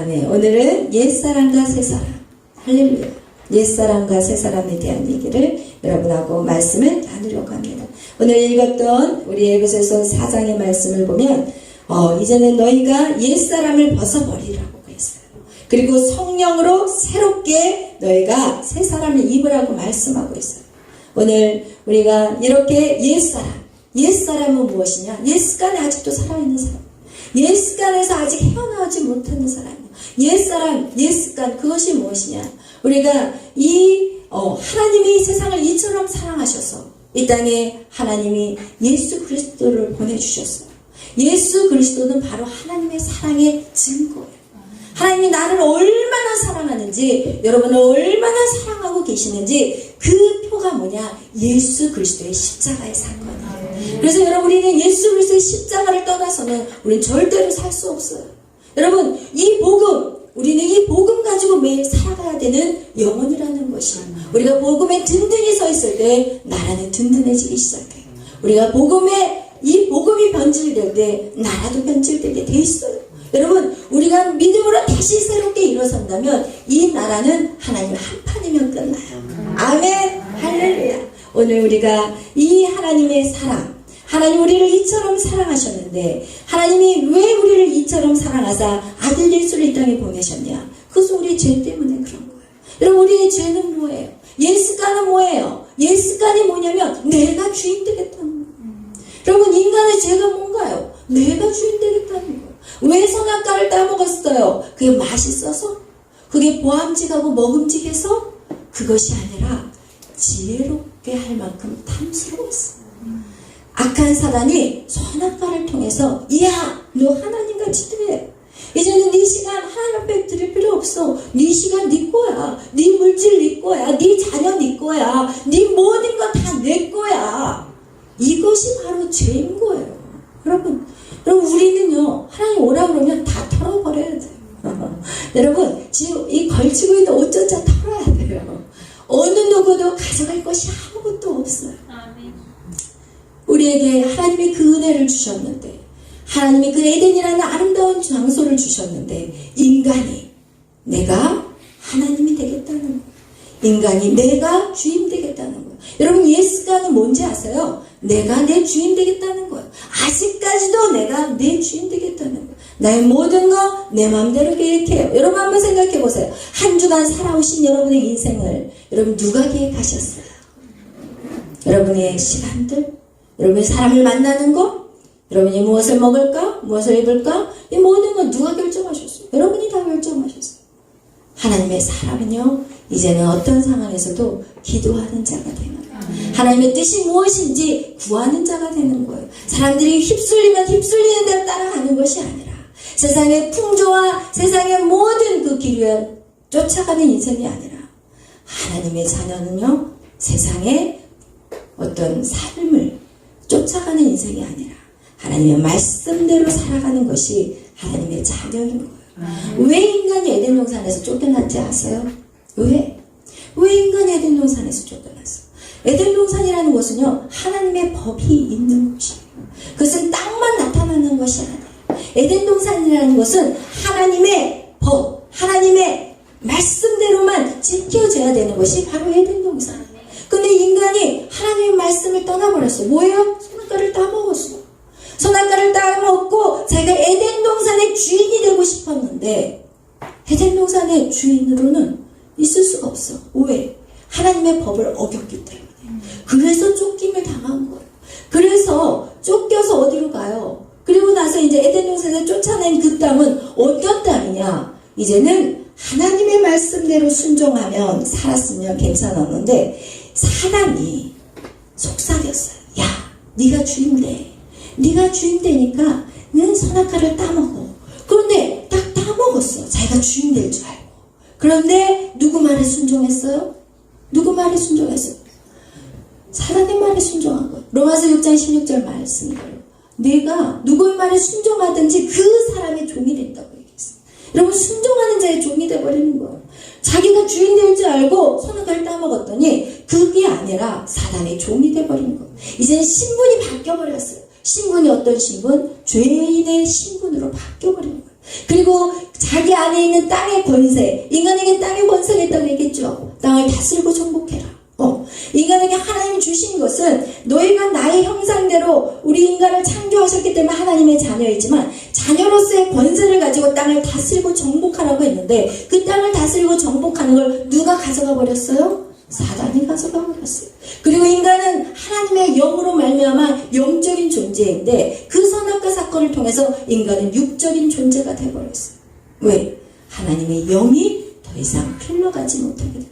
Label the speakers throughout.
Speaker 1: 아멘. 오늘은 옛사람과 새사람. 할렐루야. 옛사람과 새사람에 대한 얘기를 여러분하고 말씀을 나누려고 합니다. 오늘 읽었던 우리 에베소서 4장의 말씀을 보면 이제는 너희가 옛사람을 벗어버리라고 했어요. 그리고 성령으로 새롭게 너희가 새사람을 입으라고 말씀하고 있어요. 오늘 우리가 이렇게 옛사람은 무엇이냐? 옛습관에 아직도 살아있는 사람, 옛습관에서 아직 헤어나오지 못하는 사람, 옛습관, 그것이 무엇이냐? 우리가 하나님이 세상을 이처럼 사랑하셔서 이 땅에 하나님이 예수 그리스도를 보내주셨어요. 예수 그리스도는 바로 하나님의 사랑의 증거예요. 하나님이 나를 얼마나 사랑하는지, 여러분을 얼마나 사랑하고 계시는지 그 표가 뭐냐? 예수 그리스도의 십자가의 사건이에요. 그래서 여러분, 우리는 예수 그리스도의 십자가를 떠나서는 우리는 절대로 살 수 없어요. 여러분, 우리는 이 복음 가지고 매일 살아가야 되는 영혼이라는 것이에요. 우리가 복음에 든든히 서 있을 때 나라는 든든해지기 시작해요. 우리가 이 복음이 변질될 때 나라도 변질되게 돼 있어요. 여러분, 우리가 믿음으로 다시 새롭게 일어선다면 이 나라는 하나님 한 판이면 끝나요. 아멘. 할렐루야. 오늘 우리가 이 하나님의 사랑, 하나님 우리를 이처럼 사랑하셨는데 하나님이 왜 우리를 이처럼 사랑하사 아들 예수를 이 땅에 보내셨냐? 그것은 우리의 죄 때문에 그런 거예요. 여러분, 우리의 죄는 뭐예요? 옛습관은 뭐예요? 옛습관이 뭐냐면 내가 주인 되겠다는 거예요. 여러분, 인간의 죄가 뭔가요? 내가 주인 되겠다는 거예요. 왜 선악과를 따먹었어요? 그게 맛있어서? 그게 보암직하고 먹음직해서? 그것이 아니라 지혜롭게 할 만큼 탐스러웠어요. 악한 사단이 선악과를 통해서 야, 너 하나님같이 돼. 이제는 네 시간 하나님 앞에 드릴 필요 없어. 네 시간 네 거야. 네 물질 네 거야. 네 자녀 네 거야. 네 모든 거 다 내 거야. 이것이 바로 죄인 거예요. 여러분 우리는요, 하나님 오라 그러면 다 털어버려야 돼요. 여러분, 지금 이 걸치고 있는 옷조차 털어야 돼요. 어느 누구도 가져갈 것이 아무것도 없어요. 우리에게 하나님이 그 은혜를 주셨는데, 하나님이 그 에덴이라는 아름다운 장소를 주셨는데, 인간이 내가 하나님이 되겠다는 거예요. 인간이 내가 주인 되겠다는 거예요. 여러분, 옛습관은 뭔지 아세요? 내가 내 주인 되겠다는 거예요. 아직까지도 내가 내 주인 되겠다는 거예요. 나의 모든 거 내 마음대로 계획해요. 여러분 한번 생각해 보세요. 한 주간 살아오신 여러분의 인생을 여러분 누가 계획하셨어요? 여러분의 시간들, 여러분이 사람을 만나는 거, 여러분이 무엇을 먹을까, 무엇을 입을까, 이 모든 건 누가 결정하셨어요? 여러분이 다 결정하셨어요. 하나님의 사람은요, 이제는 어떤 상황에서도 기도하는 자가 되는 거예요. 하나님의 뜻이 무엇인지 구하는 자가 되는 거예요. 사람들이 휩쓸리면 휩쓸리는 대로 따라가는 것이 아니라 세상의 풍조와 세상의 모든 그 기류에 쫓아가는 인생이 아니라 하나님의 자녀는요, 세상의 어떤 삶을 쫓아가는 인생이 아니라 하나님의 말씀대로 살아가는 것이 하나님의 자녀인 거예요. 왜 인간이 에덴 동산에서 쫓겨났지 아세요? 왜 인간이 에덴 동산에서 쫓겨났어? 에덴 동산이라는 것은요, 하나님의 법이 있는 곳이에요. 그것은 땅만 나타나는 것이 아니에요. 에덴 동산이라는 것은 하나님의 법, 하나님의 말씀대로만 지켜져야 되는 것이 바로 에덴 동산이에요. 근데 인간이 하나님의 말씀을 떠나버렸어요. 뭐예요? 선악과를 따먹었어. 선악과를 따먹고 자기가 에덴 동산의 주인이 되고 싶었는데 에덴 동산의 주인으로는 있을 수가 없어. 왜? 하나님의 법을 어겼기 때문에. 그래서 쫓김을 당한 거예요. 그래서 쫓겨서 어디로 가요? 그리고 나서 이제 에덴 동산에 쫓아낸 그 땅은 어떤 땅이냐? 이제는 하나님의 말씀대로 순종하면 살았으면 괜찮았는데 사단이 속삭였어요. 야, 네가 주인 돼. 네가 주인 되니까 는 선악과를 따먹어. 그런데 딱 따먹었어. 자기가 주인 될 줄 알고. 그런데 누구 말에 순종했어요? 누구 말에 순종했어요? 사단의 말에 순종한 거예요. 로마서 6장 16절 말씀대로 내가 누구의 말에 순종하든지 그 사람의 종이 된다고 얘기했어요. 여러분, 순종하는 자의 종이 돼버리는 거예요. 자기가 주인 될 줄 알고 선악과를 따먹었더니 그게 아니라 사단의 종이 돼버린 거예요. 이제는 신분이 바뀌어버렸어요. 신분이 어떤 신분? 죄인의 신분으로 바뀌어버린 거예요. 그리고 자기 자기 안에 있는 땅의 권세, 인간에게 땅의 권세가 있다고 얘기했죠. 땅을 다스리고 정복해라. 인간에게 하나님 주신 것은 너희가 나의 형상대로 우리 인간을 창조하셨기 때문에 하나님의 자녀이지만 자녀로서의 권세를 가지고 땅을 다스리고 정복하라고 했는데 그 땅을 다스리고 정복하는 걸 누가 가져가 버렸어요? 사단이 가져가 버렸어요. 그리고 인간은 하나님의 영으로 말미암아 영적인 존재인데 그 선악과 사건을 통해서 인간은 육적인 존재가 되어버렸어요. 왜? 하나님의 영이 더 이상 흘러가지 못하게 됩니다.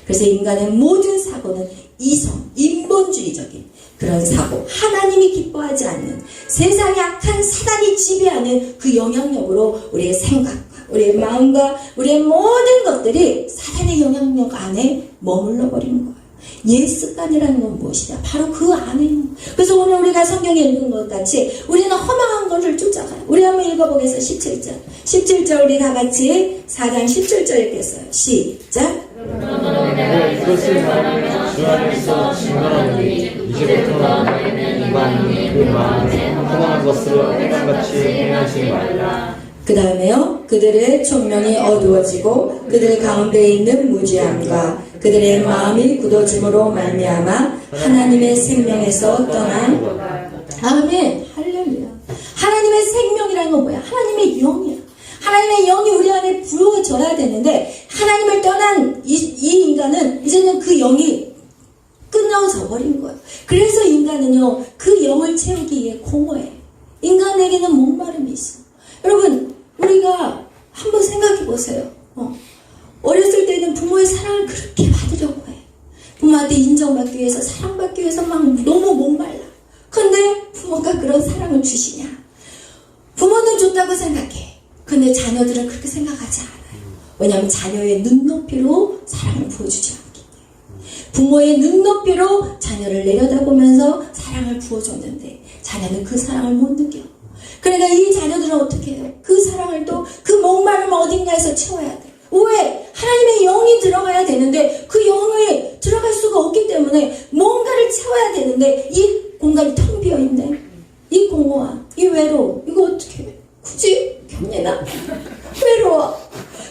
Speaker 1: 그래서 인간의 모든 사고는 이성, 인본주의적인 그런 사고, 하나님이 기뻐하지 않는 세상의 악한 사단이 지배하는 그 영향력으로 우리의 생각과 우리의 마음과 우리의 모든 것들이 사단의 영향력 안에 머물러 버리는 거예요. 옛 습관이라는 건 무엇이냐? 바로 그 안에 있는 거예요. 그래서 오늘 우리가 성경에 읽은 것 같이 우리는 허망한 것을 쫓아가요. 우리 한번 읽어보겠습니다. 17절. 17절 우리 다 같이 4장 17절 읽겠어요. 시작.
Speaker 2: 그러므로 내가 이것을 말하며 주 안에서 증언하노니 이제부터 너희는 이방인이 그 마음에 허망한 것으로 해당같이 행하지 말라.
Speaker 1: 그 다음에요. 그들의 총명이 어두워지고 그들 가운데 있는 무지함과 그들의 마음이 굳어짐으로 말미암아 하나님의 생명에서 떠난 아멘. 할렐루야. 하나님의 생명이라는 건 뭐야? 하나님의 영이야. 하나님의 영이 우리 안에 부어져야 되는데 하나님을 떠난 이 인간은 이제는 그 영이 끊어져 버린 거예요. 그래서 인간은요 그 영을 채우기 위해 공허해. 인간에게는 목마름이 있어. 여러분 우리가 한번 생각해 보세요. 어렸을 때는 부모의 사랑을 그렇게 받으려고 해. 부모한테 인정받기 위해서 사랑받기 위해서 막 너무 목말라. 근데 부모가 그런 사랑을 주시냐? 부모는 줬다고 생각해. 근데 자녀들은 그렇게 생각하지 않아요. 왜냐하면 자녀의 눈높이로 사랑을 부어주지 않기 때문에. 부모의 눈높이로 자녀를 내려다보면서 사랑을 부어줬는데 자녀는 그 사랑을 못 느껴. 그러니까 이 자녀들은 어떻게 해요? 그 사랑을 또 그 목마름을 어딘가에서 채워야 돼. 왜? 하나님의 영이 들어가야 되는데 그 영이 들어갈 수가 없기 때문에 뭔가를 채워야 되는데 이 공간이 텅 비어있네. 이 공허함, 이 외로움, 이거 어떻게 해? 굳이 경례나 외로워.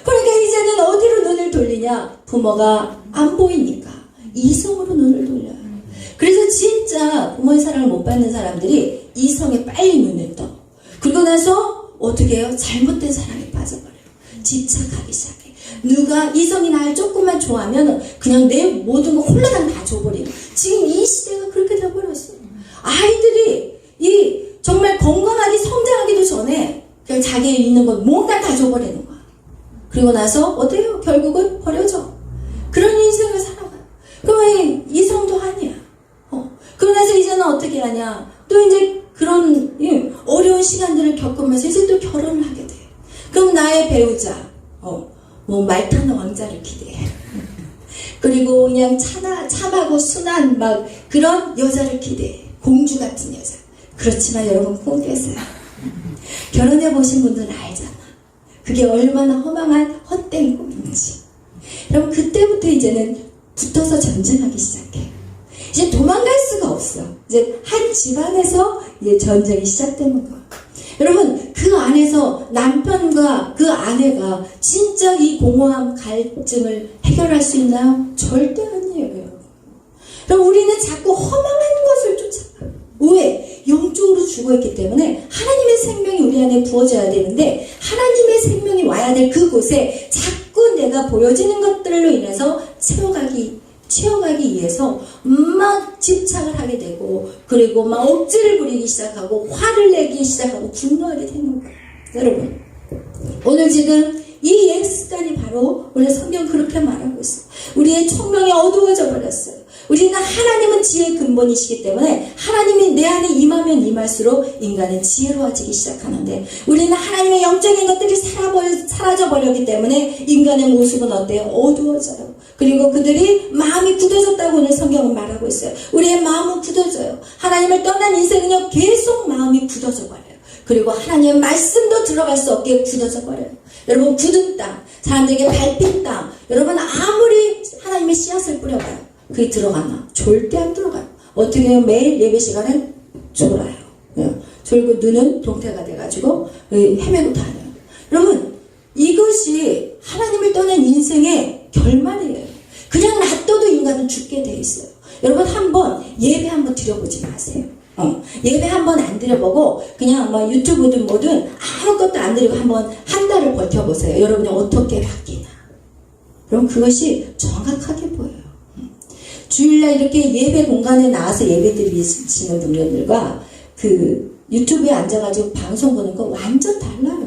Speaker 1: 그러니까 이제는 어디로 눈을 돌리냐? 부모가 안 보이니까 이성으로 눈을 돌려요. 그래서 진짜 부모의 사랑을 못 받는 사람들이 이성에 빨리 눈을 떠. 그러고 나서 어떻게 해요? 잘못된 사랑에 빠져버려요. 집착하기 시작해. 누가 이성이 날 조금만 좋아하면 그냥 내 모든 거 홀라당 다 줘버리고. 지금 이 시대가 그렇게 돼버렸어요. 아이들이 정말 건강하게 성장하기도 전에 그냥 자기에 있는 건 뭔가 다 줘버리는 거야. 그리고 나서 어때요? 결국은 버려져. 그런 인생을 살아가요. 그러면 이성도 아니야. 그러고 나서 이제는 어떻게 하냐? 또 이제 그런 어려운 시간들을 겪으면서 이제 또 결혼을 하게 돼. 그럼 나의 배우자, 뭐 말타는 왕자를 기대해. 그리고 그냥 참하고 순한 막 그런 여자를 기대해. 공주 같은 여자. 그렇지만 여러분 포기했어요. 결혼해보신 분들은 알잖아. 그게 얼마나 허망한 헛된 꿈인지. 여러분 그때부터 이제는 붙어서 전쟁하기 시작해. 이제 도망갈 수가 없어. 이제 한 집안에서 이제 전쟁이 시작되는 거야. 여러분 그 안에서 남편과 그 아내가 진짜 이 공허함 갈증을 해결할 수 있나요? 절대 아니에요. 여러분. 그럼 우리는 자꾸 허망한 것을 쫓아가요. 왜? 영적으로 죽어있기 때문에 하나님의 생명이 우리 안에 부어져야 되는데 하나님의 생명이 와야 될 그곳에 자꾸 내가 보여지는 것들로 인해서 채워가기 위해서 막 집착을 하게 되고 그리고 막 억지를 부리기 시작하고 화를 내기 시작하고 분노하게 되는 거예요. 여러분 오늘 지금 이 옛 습관이 바로 오늘 성경 그렇게 말하고 있어요. 우리의 총명이 어두워져 버렸어요. 우리는 하나님은 지혜의 근본이시기 때문에 하나님이 내 안에 임하면 임할수록 인간은 지혜로워지기 시작하는데 우리는 하나님의 영적인 것들이 사라져버렸기 때문에 인간의 모습은 어때요? 어두워져요. 그리고 그들이 마음이 굳어졌다고 오늘 성경은 말하고 있어요. 우리의 마음은 굳어져요. 하나님을 떠난 인생은요 계속 마음이 굳어져 버려요. 그리고 하나님의 말씀도 들어갈 수 없게 굳어져 버려요. 여러분 굳은 땅, 사람들에게 밟힌 땅, 여러분 아무리 하나님의 씨앗을 뿌려봐요. 그게 들어가나? 절대 안 들어가요. 어떻게 해요? 매일 예배 시간은 졸아요. 졸고 눈은 동태가 돼가지고 헤매고 다녀요. 여러분 이것이 하나님을 떠난 인생의 결말이에요. 그냥 놔둬도 인간은 죽게 돼 있어요. 여러분 한번 예배 한번 드려보지 마세요. 예배 한번 안 드려보고 그냥 뭐 유튜브든 뭐든 아무것도 안 드리고 한번 한 달을 버텨보세요. 여러분이 어떻게 바뀌나. 그럼 그것이 정확하게 보여요. 주일날 이렇게 예배 공간에 나와서 예배 드리시는 분들과 그 유튜브에 앉아가지고 방송 보는 거 완전 달라요,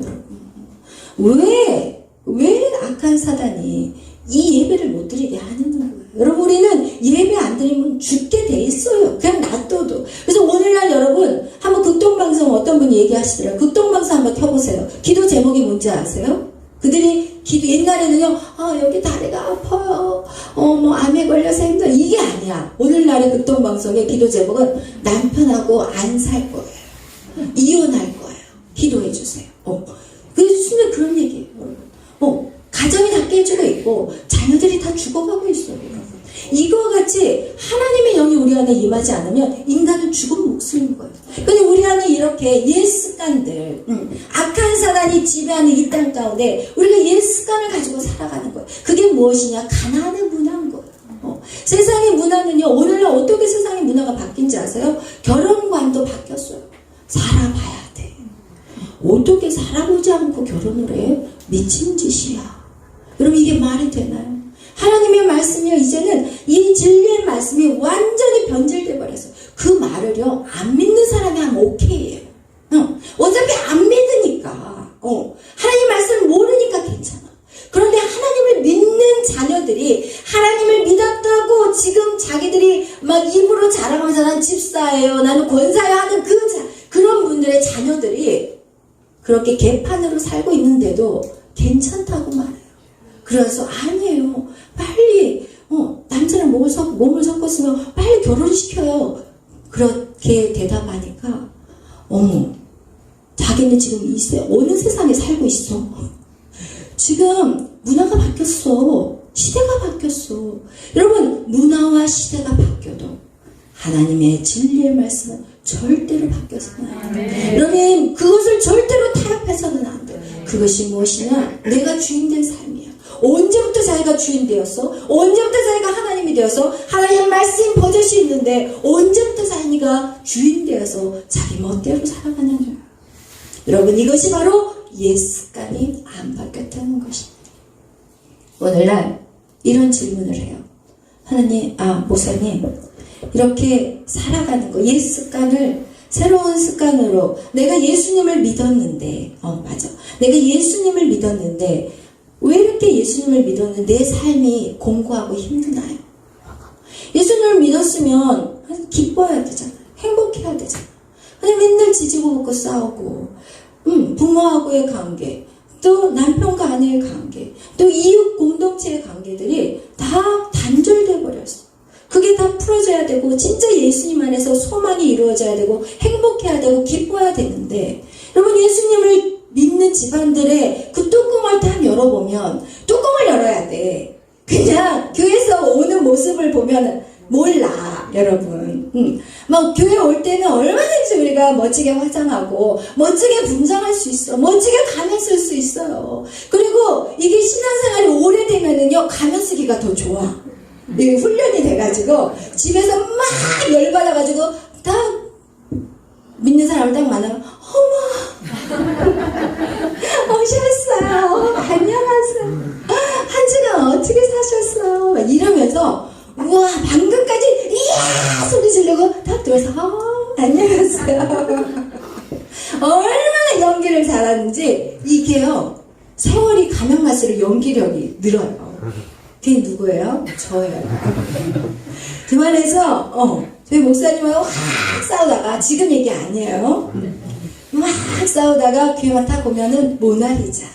Speaker 1: 여러분. 왜 악한 사단이 이 예배를 못 드리게 하는 거예요? 여러분, 우리는 예배 안 드리면 죽게 돼 있어요. 그냥 놔둬도. 그래서 오늘날 여러분, 한번 극동방송 어떤 분이 얘기하시더라고요. 극동방송 한번 켜보세요. 기도 제목이 뭔지 아세요? 그들이 기도, 옛날에는요, 여기 다리가 아파요. 뭐, 암에 걸려서 힘들어. 이게 아니야. 오늘날의 극동방송의 기도 제목은 남편하고 안 살 거예요. 이혼할 거예요. 기도해주세요. 그래서 순간 그런 얘기예요. 가정이 다 깨지고 있고, 자녀들이 다 죽어가고 있어요. 이거 같이 하나님의 영이 우리 안에 임하지 않으면 인간은 죽은 목숨인 거예요. 근데 우리 안에 이렇게 옛 습관들, 악한 사단이 지배하는 이 땅 가운데 우리가 옛 습관을 가지고 살아가는 거예요. 그게 무엇이냐? 가나안의 문화인 거예요. 세상의 문화는요, 오늘날 어떻게 세상의 문화가 바뀐지 아세요? 결혼관도 바뀌었어요. 살아봐야 돼. 어떻게 살아보지 않고 결혼을 해? 미친 짓이야. 여러분, 이게 말이 되나요? 하나님의 말씀이요, 이제는 이 진리의 말씀이 완전히 변질돼 버렸어요. 그 말을요, 안 믿는 사람이 하면 오케이예요. 어차피 안 믿으니까. 하나님 말씀을 모르니까 괜찮아. 그런데 하나님을 믿는 자녀들이 하나님을 믿었다고 지금 자기들이 막 입으로 자랑하면서 난 집사예요, 나는 권사예요 하는 그런 분들의 자녀들이 그렇게 개판으로 살고 있는데도 괜찮다고 말해요. 그래서 아니에요. 빨리 남자랑 몸을 섞었으면 빨리 결혼시켜요. 그렇게 대답하니까 자기는 지금 어느 세상에 살고 있어. 지금 문화가 바뀌었어. 시대가 바뀌었어. 여러분, 문화와 시대가 바뀌어도 하나님의 진리의 말씀은 절대로 바뀌어서는 안 돼. 여러분, 그것을 절대로 타협해서는 안 돼. 그것이 무엇이냐? 내가 주인된 삶이야. 언제부터 자기가 주인 되었어? 언제부터 자기가 하나님이 되어서 하나님의 말씀 버젓이 있는데 언제부터 자기가 주인 되어서 자기 멋대로 살아가느냐? 여러분, 이것이 바로 옛 습관이 안 바뀌었다는 것입니다. 오늘날 이런 질문을 해요. 목사님, 이렇게 살아가는 거, 옛 습관을 새로운 습관으로 내가 예수님을 믿었는데, 맞아. 내가 예수님을 믿었는데 왜 이렇게 예수님을 믿었는데 내 삶이 공고하고 힘드나요? 예수님을 믿었으면 기뻐해야 되잖아요. 행복해야 되잖아요. 근데 맨날 지지고 볶고 싸우고, 부모하고의 관계, 또 남편과 아내의 관계, 또 이웃 공동체의 관계들이 다 단절돼 버렸어. 그게 다 풀어져야 되고 진짜 예수님 안에서 소망이 이루어져야 되고 행복해야 되고 기뻐해야 되는데, 여러분, 예수님을 믿는 집안들의 그 뚜껑을 딱 열어보면, 뚜껑을 열어야 돼. 그냥 교회에서 오는 모습을 보면 몰라, 여러분. 막 교회 올 때는 얼마든지 우리가 멋지게 화장하고 멋지게 분장할 수 있어. 멋지게 가면 쓸 수 있어요. 그리고 이게 신앙생활이 오래되면은요, 가면 쓰기가 더 좋아. 이게 훈련이 돼가지고 집에서 막 열받아가지고 딱 믿는 사람을 딱 만나면 어머 오셨어요, 안녕하세요, 한 주간 어떻게 사셨어요, 막 이러면서 우와 방금까지 이야 소리 지르고 딱 들어서 안녕하세요. 얼마나 연기를 잘하는지. 이게요, 세월이 가면 갈수록 연기력이 늘어요. 그게 누구예요? 저예요. 그 말해서 저희 목사님하고 확 싸우다가, 지금 얘기 아니에요, 막 싸우다가 귀에만 딱 보면은 모나리자.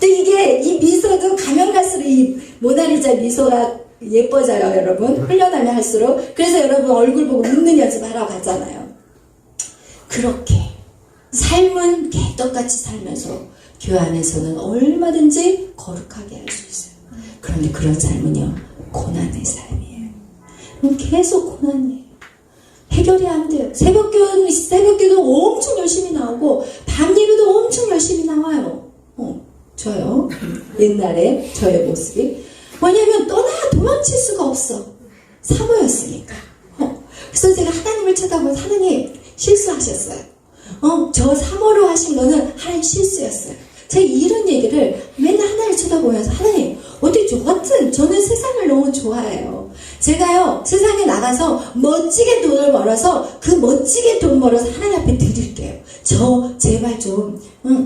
Speaker 1: 근데 이게 이 미소도 가면 갈수록 이 모나리자 미소가 예뻐져요, 여러분. 훈련하면 할수록. 그래서 여러분 얼굴 보고 웃는 연습하러 가잖아요. 그렇게 삶은 개떡같이 살면서 교회 안에서는 얼마든지 거룩하게 할 수 있어요. 그런데 그런 삶은요, 고난의 삶이에요. 계속 고난이에요. 해결이 안 돼요. 새벽기도 엄청 열심히 나오고 밤 예배도 엄청 열심히 나와요. 저요. 옛날에 저의 모습이. 뭐냐면 도망칠 수가 없어. 사모였으니까. 그래서 제가 하나님을 쳐다보면 하나님 실수하셨어요. 저 사모로 하신 거는 하나님 실수였어요. 제가 이런 얘기를 맨날 하나님을 쳐다보면서 하나님 어떻게 저는 세상을 너무 좋아해요. 제가요 세상에 나가서 멋지게 돈을 벌어서 그 멋지게 돈 벌어서 하나님 앞에 드릴게요. 제발 좀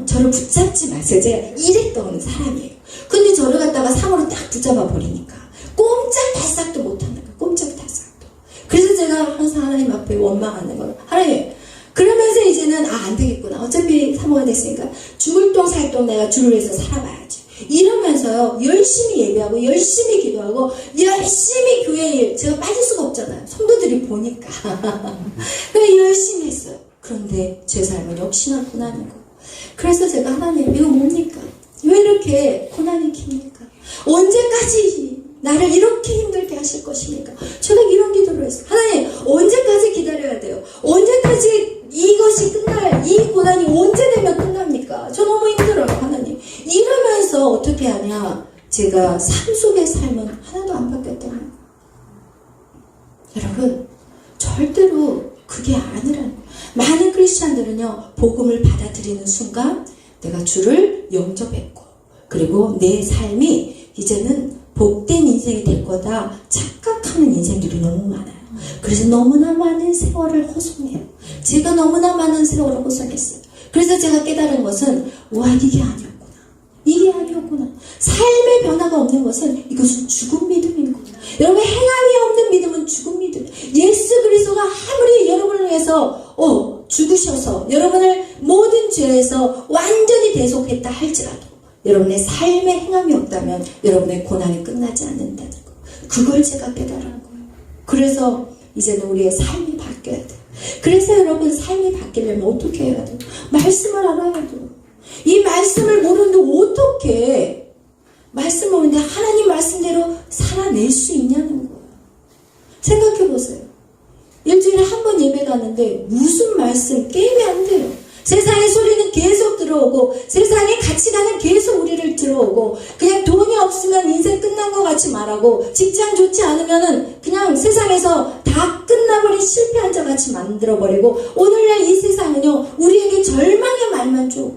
Speaker 1: 저를 붙잡지 마세요. 제가 이랬던 사람이에요. 근데 저를 갖다가 상으로 딱 붙잡아 버리니까 꼼짝달싹도 못하는 거예요. 꼼짝달싹도. 그래서 제가 항상 하나님 앞에 원망하는 거예요. 하나님 그러면서 이제는 안 되겠구나. 어차피 사모가 됐으니까 죽을 똥 살 똥 내가 주를 위해서 살아봐야지. 이러면서요 열심히 예배하고 열심히 기도하고 열심히 교회 일 제가 빠질 수가 없잖아요. 성도들이 보니까. 그래서 열심히 했어요. 그런데 제 삶은 역시나 고난인 거예요. 그래서 제가 하나님 이거 뭡니까? 왜 이렇게 고난이 깁니까? 언제까지 나를 이렇게 힘들게 하실 것입니까? 제가 이런 기도를 했어요. 하나님 언제까지 기다려야 돼요? 언제까지 이것이 이 고난이 언제 되면 끝납니까? 저 너무 힘들어요 하나님. 이러면서 어떻게 하냐, 제가 삶 속의 삶은 하나도 안 바뀌었다는 거예요. 여러분 절대로 그게 아니라는 거예요. 많은 크리스찬들은요 복음을 받아들이는 순간 내가 주를 영접했고 그리고 내 삶이 이제는 복된 인생이 될 거다 착각하는 인생들이 너무 많아요. 그래서 너무나 많은 세월을 허송해요. 제가 너무나 많은 세월을 허송했어요. 그래서 제가 깨달은 것은 와 이게 아니었구나. 이게 아니었구나. 삶의 변화가 없는 것은 이것은 죽은 믿음이구나. 여러분 행함이 없는 믿음은 죽은 믿음. 예수 그리스도가 아무리 여러분을 위해서 죽으셔서 여러분을 모든 죄에서 완전히 대속했다 할지라도 여러분의 삶에 행함이 없다면 여러분의 고난이 끝나지 않는다는 거. 그걸 제가 깨달은 거예요. 그래서 이제는 우리의 삶이 바뀌어야 돼요. 그래서 여러분 삶이 바뀌려면 어떻게 해야 돼요? 말씀을 알아야 돼요. 이 말씀을 모르는데 어떻게 말씀을 모르는데 하나님 말씀대로 살아낼 수 있냐는 거예요. 생각해 보세요. 일주일에 한 번 예배 가는데 무슨 말씀 깨면 안 돼요. 세상의 소리는 계속 들어오고 세상의 가치관은 계속 우리를 들어오고 그냥 돈이 없으면 인생 끝난 것 같이 말하고 직장 좋지 않으면은 그냥 세상에서 다 끝나버린 실패한 자 같이 만들어버리고 오늘날 이 세상은요 우리에게 절망의 말만 줘.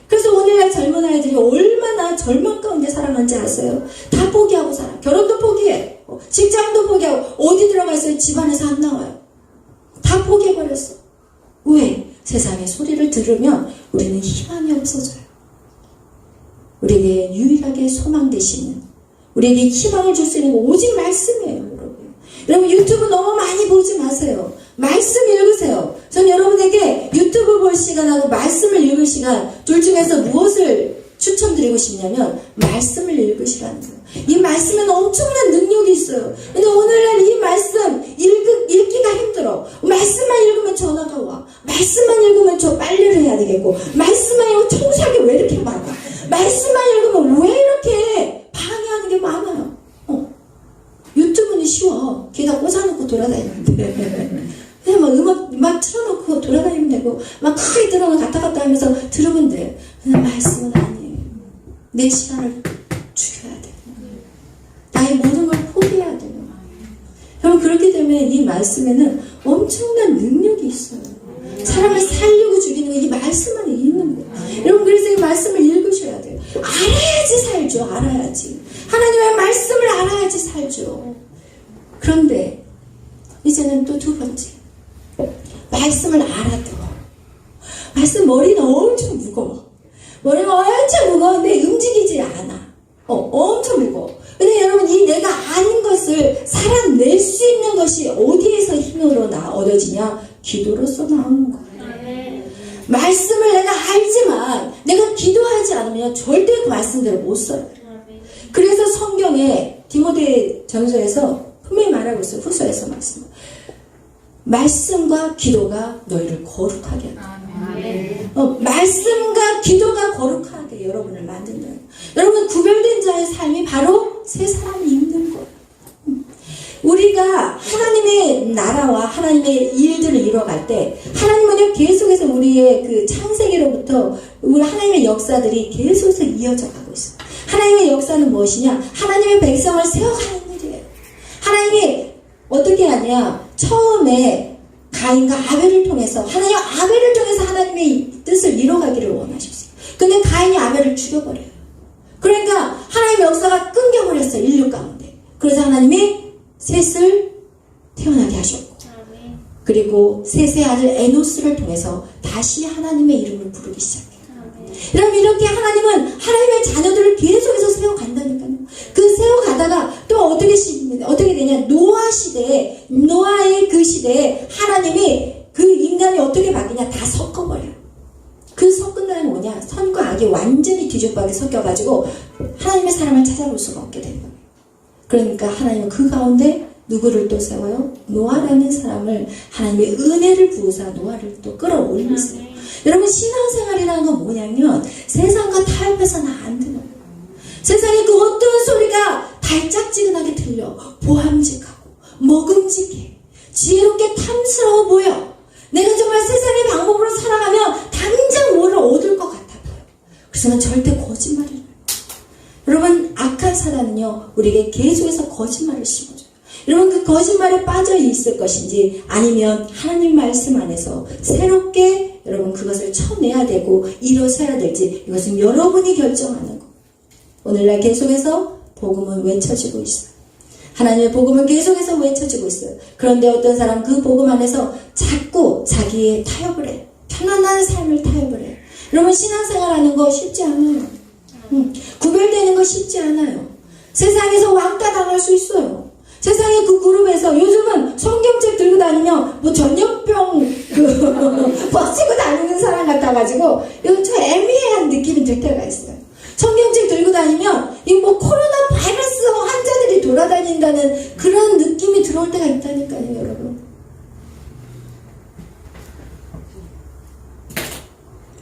Speaker 1: 그래서 오늘날 젊은 아이들이 얼마나 절망 가운데 살아가는지 아세요? 다 포기하고 살아. 결혼도 포기해. 직장도 포기하고 어디 들어가 있어요? 집안에서 안 나와요. 다 포기해버렸어. 왜? 세상의 소리를 들으면 우리는 희망이 없어져요. 우리에게 유일하게 소망 되시는 우리에게 희망을 줄 수 있는 건 오직 말씀이에요. 여러분. 여러분 유튜브 너무 많이 보지 마세요. 말씀 읽으세요. 전 여러분에게 유튜브 볼 시간하고 말씀을 읽을 시간 둘 중에서 무엇을 추천드리고 싶냐면 말씀을 읽으시라는 거예요. 이 말씀에는 엄청난 능력이 있어요. 근데 오늘날 이 말씀 읽기가 힘들어. 말씀만 읽으면 전화가 와. 말씀만 읽으면 저 빨래를 해야 되겠고 말씀만 읽으면 청소하기 왜 이렇게 많아. 말씀만 읽으면 왜 이렇게 방해하는 게 많아요. 유튜브는 쉬워. 귀에다 꽂아놓고 돌아다니는데 그냥 막 음악 틀어놓고 돌아다니면 되고 막 크게 들어가 갔다 하면서 들으면 돼. 근데 말씀은 아니에요. 내 시간을 죽여야 돼. 나의 모든 걸 포기해야 돼요. 여러분 그렇게 되면 이 말씀에는 엄청난 능력이 있어요. 사람을 살려고 죽이는 게 이 말씀 안에 있는 거예요. 여러분 그래서 이 말씀을 읽으셔야 돼요. 알아야지 살죠. 알아야지. 하나님의 말씀을 알아야지 살죠. 그런데 이제는 또 두 번째. 말씀을 알아도 말씀 머리는 엄청 무거워. 머리가 엄청 무거운데 움직이지 않아. 엄청 무거워. 근데 여러분 이 내가 아는 것을 살아낼 수 있는 것이 어디에서 힘으로 얻어지냐? 기도로서 나오는 거예요. 말씀을 내가 알지만 내가 기도하지 않으면 절대 그 말씀대로 못 써요. 그래서 성경에 디모데 전서에서 분명히 말하고 있어요. 후서에서 말씀과 기도가 너희를 거룩하게 한다. 말씀과 기도가 거룩하게 여러분을 만든다. 여러분 구별된 자의 삶이 바로 새 사람이 있는 거예요. 우리가 하나님의 나라와 하나님의 일들을 이뤄갈 때 하나님은요 계속해서 우리의 그 창세기로부터 우리 하나님의 역사들이 계속해서 이어져 가고 있어요. 하나님의 역사는 무엇이냐? 하나님의 백성을 세워가는 일이에요. 하나님이 어떻게 하냐? 처음에 가인과 아벨을 통해서 아벨을 통해서 하나님의 뜻을 이뤄가기를 원하셨어요. 근데 가인이 아벨을 죽여버려요. 그러니까 하나님의 역사가 끊겨버렸어요. 인류 가운데. 그래서 하나님이 셋을 태어나게 하셨고 그리고 셋의 아들 에노스를 통해서 다시 하나님의 이름을 부르기 시작해요. 여러분 이렇게 하나님은 하나님의 자녀들을 계속해서 세워간다니까요. 그 세워가다가 또 어떻게 되냐? 노아의 그 시대에 하나님이 그 인간이 어떻게 바뀌냐? 다 섞어버려요. 그 섞은 다음에 뭐냐? 선과 악이 완전히 뒤죽박이 섞여가지고 하나님의 사람을 찾아볼 수가 없게 되는 거예요. 그러니까 하나님은 그 가운데 누구를 또 세워요? 노아라는 사람을 하나님의 은혜를 부으사 노아를 또 끌어올리세요. 여러분 신앙생활이라는 건 뭐냐면 세상과 타협해서는 안 되는 거예요. 세상에 그 어떤 소리가 달짝지근하게 들려 보함직하고 먹음직해 지혜롭게 탐스러워 보여 내가 정말 세상의 방법으로 살아가면 당장 뭐를 얻을 것 같아 보여. 그래서 절대 거짓말을 해요. 여러분 악한 사단은요 우리에게 계속해서 거짓말을 심어줘요. 여러분 그 거짓말에 빠져 있을 것인지 아니면 하나님 말씀 안에서 새롭게 여러분 그것을 쳐내야 되고 일어서야 될지 이것은 여러분이 결정하는 거. 오늘날 계속해서 복음은 외쳐지고 있어요. 하나님의 복음은 계속해서 외쳐지고 있어요. 그런데 어떤 사람 그 복음 안에서 자꾸 자기의 타협을 해. 편안한 삶을 타협을 해. 여러분 신앙생활하는 거 쉽지 않아요. 구별되는 거 쉽지 않아요. 세상에서 왕따 당할 수 있어요. 세상의 그 그룹에서 요즘은 성경책 들고 다니면 뭐 전염병 버티고 다니는 사람 같아가지고 이건 좀 애매한 느낌이 들 때가 있어요. 성경책 들고 다니면 이 뭐 코로나 바이러스 환자들이 돌아다닌다는 그런 느낌이 들어올 때가 있다니까요, 여러분.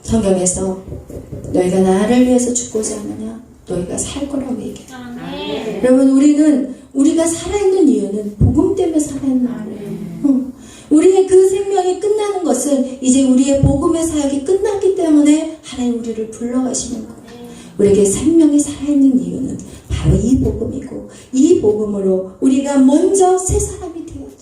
Speaker 1: 성경에서 너희가 나를 위해서 죽고자 하느냐? 너희가 살 거라고 얘기해요. 여러분 우리가 살아있는 이유는 복음 때문에 살아있는 거예요. 우리의 그 생명이 끝나는 것은 이제 우리의 복음의 사역이 끝났기 때문에 하나님 우리를 불러가시는 거예요. 우리에게 생명이 살아있는 이유는 바로 이 복음이고 이 복음으로 우리가 먼저 새 사람이 되어야 돼요.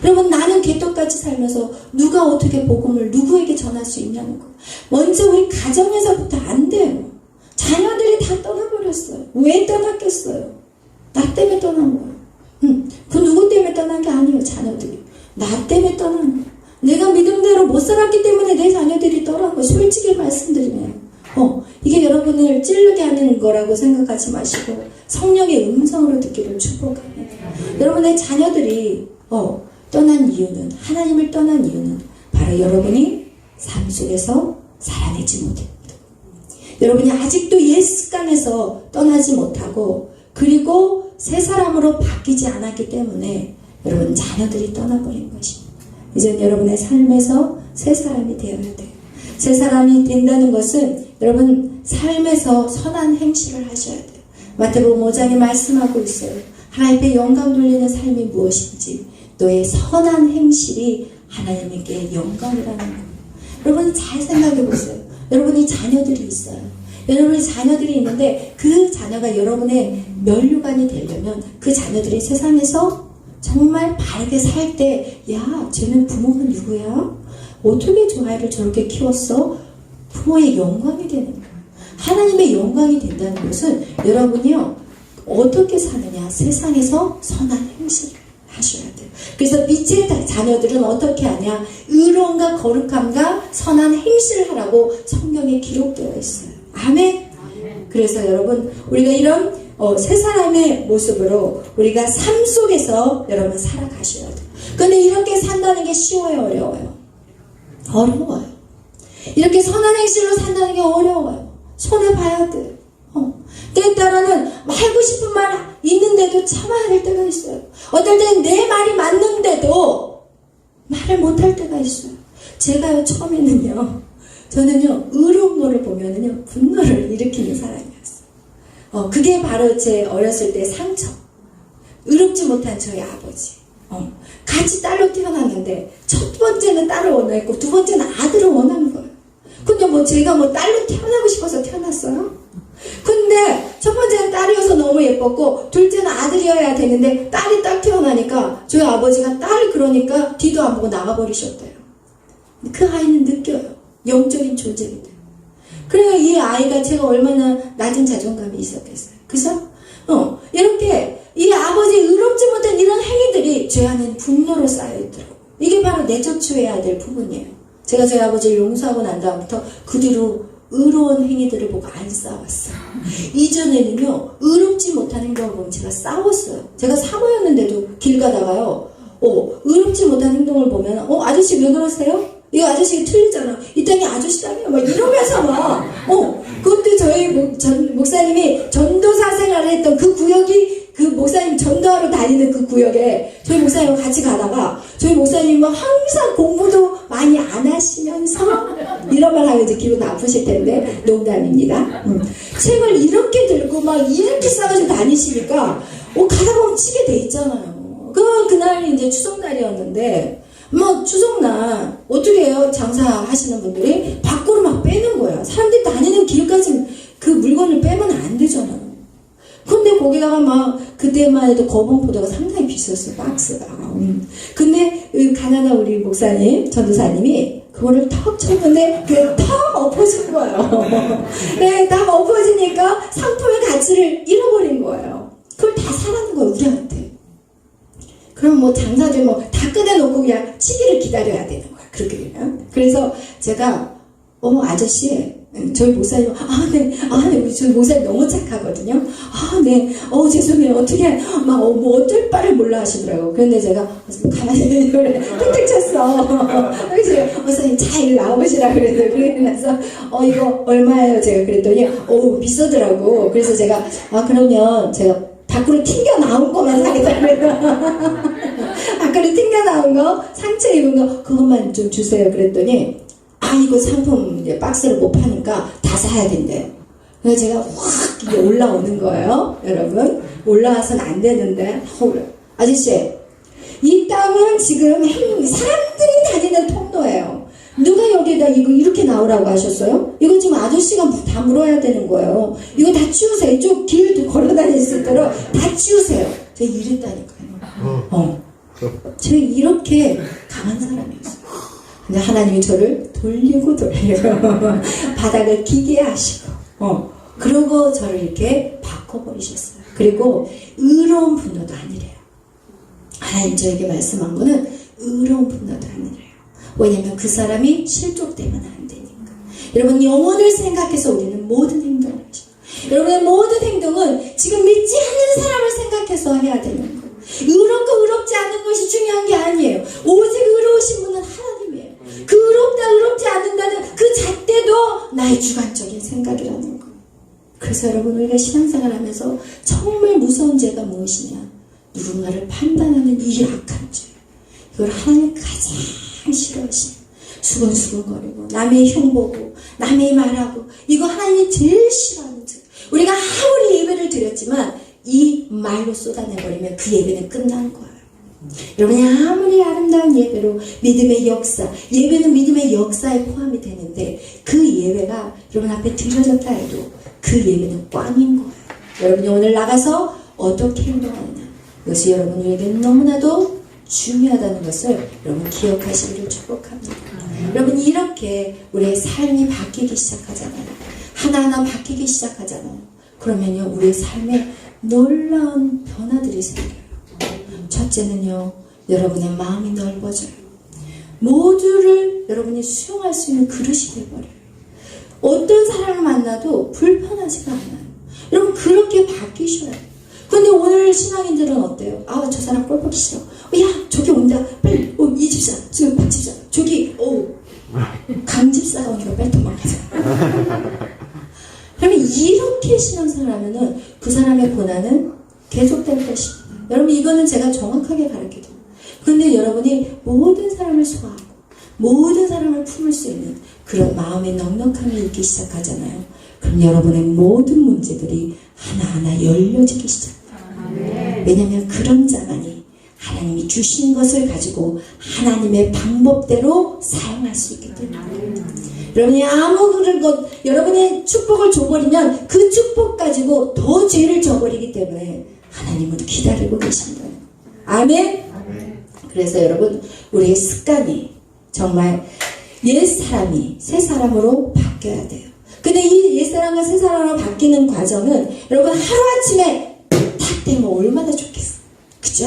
Speaker 1: 여러분 나는 개떡같이 살면서 누가 어떻게 복음을 누구에게 전할 수 있냐는 거예요. 먼저 우리 가정에서부터 안 돼요. 자녀들이 다 떠나버렸어요. 왜 떠났겠어요? 나 때문에 떠난 거예요. 그 누구 때문에 떠난 게 아니에요. 자녀들이. 나 때문에 떠난 거예요. 내가 믿음대로 못 살았기 때문에 내 자녀들이 떠난 거예요. 솔직히 말씀드리면. 이게 여러분을 찌르게 하는 거라고 생각하지 마시고 성령의 음성으로 듣기를 축복합니다. 여러분의 자녀들이 떠난 이유는 하나님을 떠난 이유는 바로 여러분이 삶 속에서 살아내지 못합니다. 여러분이 아직도 옛 습관에서 떠나지 못하고 그리고 새 사람으로 바뀌지 않았기 때문에 여러분 자녀들이 떠나버린 것입니다. 이제 여러분의 삶에서 새 사람이 되어야 돼요. 새 사람이 된다는 것은 여러분 삶에서 선한 행실을 하셔야 돼요. 마태복음 5장에 말씀하고 있어요. 하나님께 영광 돌리는 삶이 무엇인지 너의 선한 행실이 하나님께 영광이라는 거예요. 여러분 잘 생각해 보세요. 여러분이 자녀들이 있어요. 여러분이 자녀들이 있는데 그 자녀가 여러분의 면류관이 되려면 그 자녀들이 세상에서 정말 바르게 살 때 야 쟤는 부모가 누구야? 어떻게 저 아이를 저렇게 키웠어? 부모의 영광이 되는 거예요. 하나님의 영광이 된다는 것은 여러분이요 어떻게 사느냐 세상에서 선한 행실을 하셔야 돼요. 그래서 빛의 자녀들은 어떻게 하냐 의로움과 거룩함과 선한 행실을 하라고 성경에 기록되어 있어요. 아멘. 그래서 여러분 우리가 이런 새 사람의 모습으로 우리가 삶 속에서 여러분 살아가셔야 돼요. 근데 이렇게 산다는 게 쉬워요, 어려워요? 어려워요. 이렇게 선한 행실로 산다는 게 어려워요. 손해 봐야 돼요. 때에 따라는 하고 싶은 말 있는데도 참아야 될 때가 있어요. 어떨 때는 내 말이 맞는데도 말을 못할 때가 있어요. 제가요 처음에는요 저는요 의로운 거를 보면은요 분노를 일으키는 사람이었어요. 그게 바로 제 어렸을 때 상처. 의롭지 못한 저희 아버지. 같이 딸로 태어났는데 첫 번째는 딸을 원했고 두 번째는 아들을 원하는 거예요. 근데 뭐 제가 뭐 딸로 태어나고 싶어서 태어났어요? 근데 첫 번째는 딸이어서 너무 예뻤고 둘째는 아들이어야 되는데 딸이 딱 태어나니까 저희 아버지가 딸 그러니까 뒤도 안 보고 나가버리셨대요. 그 아이는 느껴요. 영적인 존재입니다. 그래요. 이 아이가 제가 얼마나 낮은 자존감이 있었겠어요. 그래서 이렇게 이 아버지 의롭지 못한 이런 행위들이 죄 안에 분노로 쌓여있더라고요. 이게 바로 내조치해야 될 부분이에요. 제가 저희 아버지를 용서하고 난 다음부터 그 뒤로 의로운 행위들을 보고 안 싸웠어요. 이전에는요, 의롭지 못한 행동을 보면 제가 싸웠어요. 제가 사모였는데도 길 가다가요, 의롭지 못한 행동을 보면, 아저씨 왜 그러세요? 이거 아저씨 틀리잖아. 이 땅이 아저씨 땅이야. 막 이러면서 막, 그것도 저희 목사님이 전도사 생활을 했던 그 구역이 그 목사님 전도하러 다니는 그 구역에 저희 목사님과 같이 가다가 저희 목사님은 항상 공부도 많이 안 하시면서 이런 말 하면 이제 기분 나쁘실 텐데 농담입니다. 책을 이렇게 들고 막 이렇게 싸가지고 다니시니까 가다 보면 치게 돼 있잖아요. 그날 이제 추석날이었는데 뭐 추석날 어떻게 해요? 장사하시는 분들이 밖으로 막 빼는 거예요. 사람들이 다니는 길까지 그 물건을 빼면 안 되잖아요. 근데 거기다가 막 그때만 해도 거봉포도가 상당히 비쌌어요. 박스가. 근데 가난한 우리 목사님, 전도사님이 그거를 턱 쳤는데 턱 엎어진 거예요. 네, 딱 엎어지니까 상품의 가치를 잃어버린 거예요. 그걸 다 사라는 거예요, 우리한테. 그럼 뭐 장사를 뭐 다 끊어놓고 그냥 치기를 기다려야 되는 거야. 그렇게 되면. 그래서 제가 아저씨, 저희 목사님, 네, 우리 저희 목사님 너무 착하거든요. 네, 죄송해요. 어떻게, 뭐 어쩔 바를 몰라 하시더라고요. 그런데 제가, 가만히 그래, 툭툭 쳤어. 그래서 목사님 잘 나오시라 그래서, 그래서, 이거 얼마예요? 제가 그랬더니, 비싸더라고. 그래서 제가, 그러면 제가 밖으로 튕겨 나온 거만 사겠다 그래서, 밖으로 튕겨 나온 거, 상처 입은 거, 그것만 좀 주세요. 그랬더니, 이거 상품 이제 박스를 못 파니까 다 사야 된대요. 그래서 제가 확 이게 올라오는 거예요. 여러분. 올라와서는 안 되는데. 아저씨, 이 땅은 지금 사람들이 다니는 통로예요. 누가 여기에다 이거 이렇게 나오라고 하셨어요? 이거 지금 아저씨가 다 물어야 되는 거예요. 이거 다 치우세요. 이쪽 길 걸어 다닐 수 있도록 다 치우세요. 제가 이랬다니까요. 제가 이렇게 강한 사람이었어요. 근데 하나님이 저를 돌리고 바닥을 기게 하시고 그러고 저를 이렇게 바꿔버리셨어요. 그리고 의로운 분노도 아니래요. 하나님 저에게 말씀한 거는 의로운 분노도 아니래요. 왜냐면 그 사람이 실족되면 안 되니까. 여러분 영혼을 생각해서 우리는 모든 행동을 하죠. 여러분의 모든 행동은 지금 믿지 않는 사람을 생각해서 해야 되는 거예요. 의롭고 의롭지 않은 것이 중요한 게 아니에요. 오직 의로우신 분은 하나님이에요. 그 의롭지 않는다는 그 잣대도 나의 주관적인 생각이라는 거. 그래서 여러분 우리가 신앙생활 하면서 정말 무서운 죄가 무엇이냐? 누군가를 판단하는 이 악한 죄. 이걸 하나님 가장 싫어하시는 수근수근거리고 남의 흉보고 남의 말하고 이거 하나님이 제일 싫어하는 죄. 우리가 아무리 예배를 드렸지만 이 말로 쏟아내버리면 그 예배는 끝난 거예요. 여러분이 아무리 아름다운 예배로 믿음의 역사, 예배는 믿음의 역사에 포함이 되는데 그 예배가 여러분 앞에 드려졌다 해도 그 예배는 꽝인 거예요. 여러분이 오늘 나가서 어떻게 행동하느냐 이것이 여러분 우리에게 너무나도 중요하다는 것을 여러분 기억하시기를 축복합니다. 여러분 이렇게 우리의 삶이 바뀌기 시작하잖아요. 하나하나 바뀌기 시작하잖아요. 그러면요 우리의 삶에 놀라운 변화들이 생겨요. 첫째는요, 여러분의 마음이 넓어져요. 모두를 여러분이 수용할 수 있는 그릇이 되어버려요. 어떤 사람을 만나도 불편하지가 않아요. 여러분 그렇게 바뀌셔야 돼요. 근데 오늘 신앙인들은 어때요? 저 사람 꼴 보기 싫어. 야 저기 온다. 빨리 이 집사, 저 박집사, 저기 강집사가 오니까 빨리 도망가자. 그러면 이렇게 신앙생활 하면은 그 사람의 고난은 계속될 것입니다. 여러분 이거는 제가 정확하게 가르쳐드려요. 그런데 여러분이 모든 사람을 소화하고 모든 사람을 품을 수 있는 그런 마음의 넉넉함이 있기 시작하잖아요. 그럼 여러분의 모든 문제들이 하나하나 열려지기 시작해요. 왜냐하면 그런 자만이 하나님이 주신 것을 가지고 하나님의 방법대로 사용할 수 있기 때문에 여러분이 아무 그런 것 여러분의 축복을 줘버리면 그 축복 가지고 더 죄를 져버리기 때문에 하나님은 기다리고 계신다. 아멘? 그래서 여러분 우리의 습관이 정말 옛사람이 새사람으로 바뀌어야 돼요. 근데 이 옛사람과 새사람으로 바뀌는 과정은 여러분 하루아침에 탁 되면 얼마나 좋겠어. 그죠?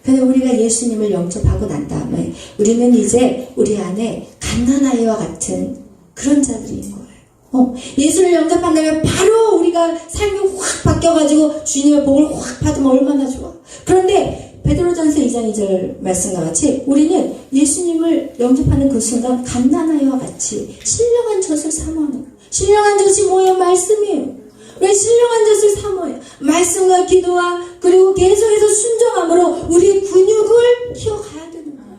Speaker 1: 근데 우리가 예수님을 영접하고 난 다음에 우리는 이제 우리 안에 갓난아이와 같은 그런 자들인 거예요. 예수를 영접한다면 바로 우리가 삶이 확 바뀌어가지고 주님의 복을 확 받으면 얼마나 좋아. 그런데 베드로전서 2장 2절 말씀과 같이 우리는 예수님을 영접하는 그 순간 갓난아이와 같이 신령한 젖을 사모하는 거예요. 신령한 젖이 뭐예요? 말씀이에요. 왜 신령한 젖을 사모해요? 말씀과 기도와 그리고 계속해서 순종함으로 우리의 근육을 키워가야 되는 거예요.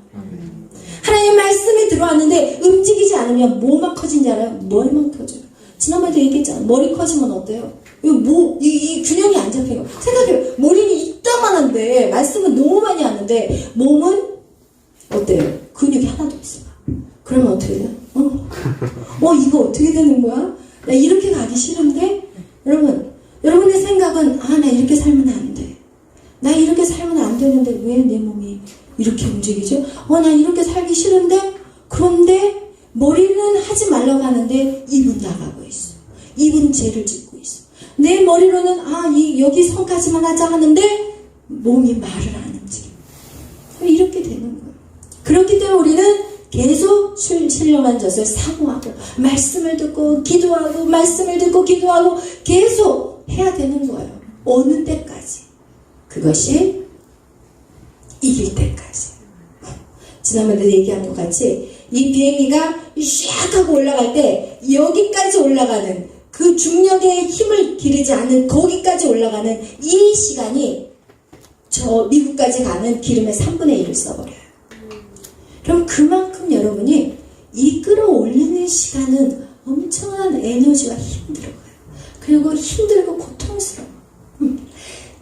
Speaker 1: 하나님의 말씀이 들어왔는데 움직이지 않으면 뭐만 커진지 알아요? 머리만 커져요. 지난번에도 얘기했잖아. 머리 커지면 어때요? 이 균형이 안 잡혀요. 생각해요. 머리는 이따만한데 말씀은 너무 많이 하는데 몸은 어때요? 근육이 하나도 없어요. 그러면 어떻게 돼요? 이거 어떻게 되는 거야? 나 이렇게 가기 싫은데? 여러분의 생각은 나 이렇게 살면 안 돼. 나 이렇게 살면 안 되는데 왜 내 몸이 이렇게 움직이죠? 나 이렇게 살기 싫은데? 그런데 머리는 하지 말라고 하는데 입은 나가고 있어. 입은 죄를 짓고 있어. 내 머리로는 여기 선까지만 하자 하는데 몸이 말을 안 움직여. 이렇게 되는 거예요. 그렇기 때문에 우리는 계속 신령한 젖을 사모하고 말씀을 듣고 기도하고 말씀을 듣고 기도하고 계속 해야 되는 거예요. 어느 때까지? 그것이 이길 때까지. 지난번에 얘기한 것 같이 이 비행기가 샥 하고 올라갈 때 여기까지 올라가는 그 중력의 힘을 기르지 않는 거기까지 올라가는 이 시간이 저 미국까지 가는 기름의 3분의 1을 써버려요. 그럼 그만큼 여러분이 이 끌어올리는 시간은 엄청난 에너지와 힘이 들어가요. 그리고 힘들고 고통스러워.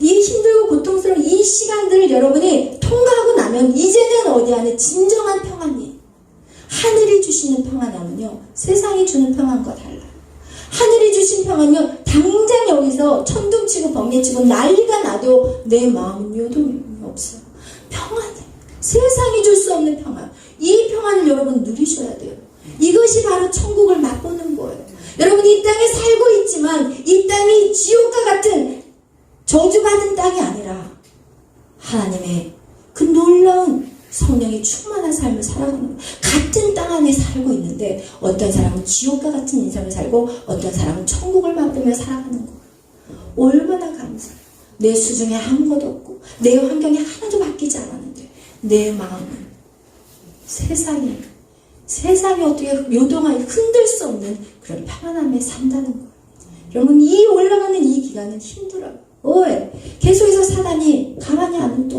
Speaker 1: 이 힘들고 고통스러운 이 시간들을 여러분이 통과하고 나면 이제는 어디 안에 진정한 평안이 하늘이 주시는 평안하면요 세상이 주는 평안과 달라요. 하늘이 주신 평안은요 당장 여기서 천둥치고 번개치고 난리가 나도 내 마음은 요동이 없어요. 평안이 세상이 줄 수 없는 평안. 이 평안을 여러분 누리셔야 돼요. 이것이 바로 천국을 맛보는 거예요. 여러분 이 땅에 살고 있지만 이 땅이 지옥과 같은 저주받은 땅이 아니라 하나님의 그 놀라운 성령이 충만한 삶을 살아가는 거예요. 같은 땅 안에 살고 있는데 어떤 사람은 지옥과 같은 인생을 살고 어떤 사람은 천국을 맛보며 살아가는 거예요. 얼마나 감사해요. 내 수중에 아무것도 없고 내 환경이 하나도 바뀌지 않았는데 내 마음은 세상이 어떻게 요동하게 흔들 수 없는 그런 평안함에 산다는 거예요. 여러분 이 올라가는 이 기간은 힘들어요. 왜? 계속해서 사단이 가만히 안 둬.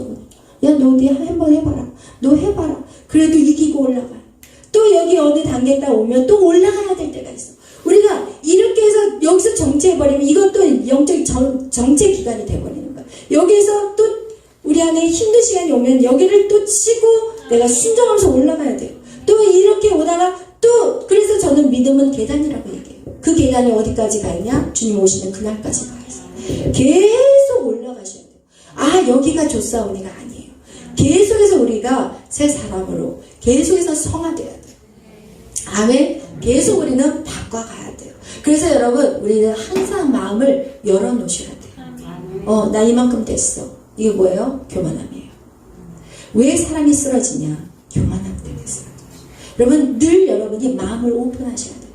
Speaker 1: 야 너 한번 해봐라. 너 해봐라. 그래도 이기고 올라가요. 또 여기 어느 단계 딱 오면 또 올라가야 될 때가 있어. 우리가 이렇게 해서 여기서 정체해버리면 이것도 영적 정체 기간이 돼버리는 거야. 여기서 또 우리 안에 힘든 시간이 오면 여기를 또 치고 내가 순종하면서 올라가야 돼요. 또 이렇게 오다가 또 그래서 저는 믿음은 계단이라고 얘기해요. 그 계단이 어디까지 가 있냐? 주님 오시는 그날까지 가 있어요. 계속 올라가셔야 돼요. 여기가 좋사오니가 아니에요. 계속해서 우리가 새 사람으로 계속해서 성화돼야 돼요. 아멘. 계속 우리는 바꿔가야 돼요. 그래서 여러분 우리는 항상 마음을 열어놓으셔야 돼요. 나 이만큼 됐어. 이게 뭐예요? 교만함이에요. 왜 사람이 쓰러지냐? 교만함 때문에 쓰러져요. 여러분 늘 여러분이 마음을 오픈하셔야 돼요.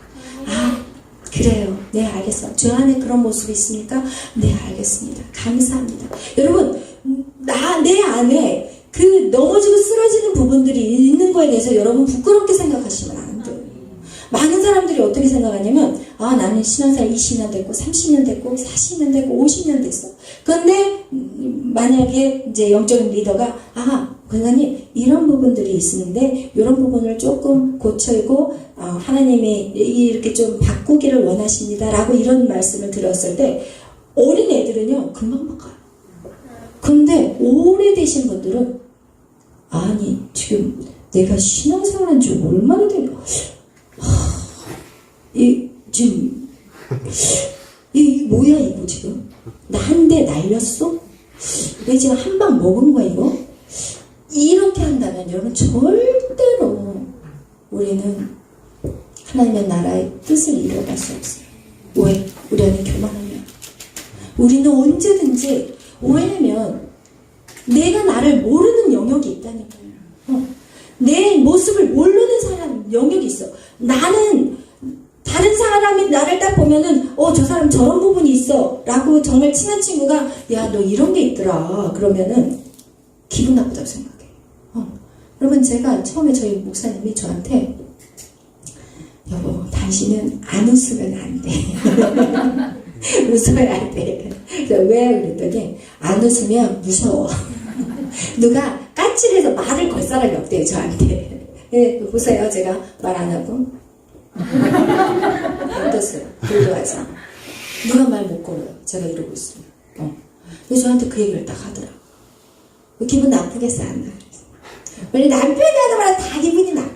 Speaker 1: 그래요. 네 알겠어. 저 안에 그런 모습이 있습니까? 네 알겠습니다. 감사합니다. 여러분 내 안에 그 넘어지고 쓰러지는 부분들이 있는 거에 대해서 여러분 부끄럽게 생각하시면 안 돼요. 많은 사람들이 어떻게 생각하냐면 나는 신앙생활 20년 됐고 30년 됐고 40년 됐고 50년 됐어. 그런데 만약에 이제 영적인 리더가 권사님 이런 부분들이 있는데 이런 부분을 조금 고쳐고 하나님이 이렇게 좀 바꾸기를 원하십니다 라고 이런 말씀을 들었을 때 어린 애들은요 금방 바꿔요. 근데 오래되신 분들은 아니 지금 내가 신앙생활한 지 얼마나 되냐. 지금 이 뭐야 이거 지금? 나 한 대 날렸어? 내 지금 한 방 먹은 거야 이거? 이렇게 한다면 여러분 절대로 우리는 하나님의 나라의 뜻을 이뤄갈 수 없어요. 왜? 우리 안에 교만하면. 우리는 언제든지, 왜냐면 내가 나를 모르는 영역이 있다니까요. 내 모습을 모르는 사람 영역이 있어. 나는 다른 사람이 나를 딱 보면은 저 사람 저런 부분이 있어 라고 정말 친한 친구가 야 너 이런 게 있더라 그러면은 기분 나쁘다고 생각해. 여러분 제가 처음에 저희 목사님이 저한테 여보 당신은 안 웃으면 안 돼. 웃어야 돼. 그래서 왜 그랬더니 안 웃으면 무서워. 누가 까칠해서 말을 걸 사람이 없대요 저한테. 예, 보세요 제가 말 안 하고 어떠세요? 불도하죠. 누가 말 못 걸어요. 제가 이러고 있으면. 근데 저한테 그 얘기를 딱 하더라고. 기분 나쁘겠어 안 나? 원래 남편이 하는 말은 다 기분이 나빠.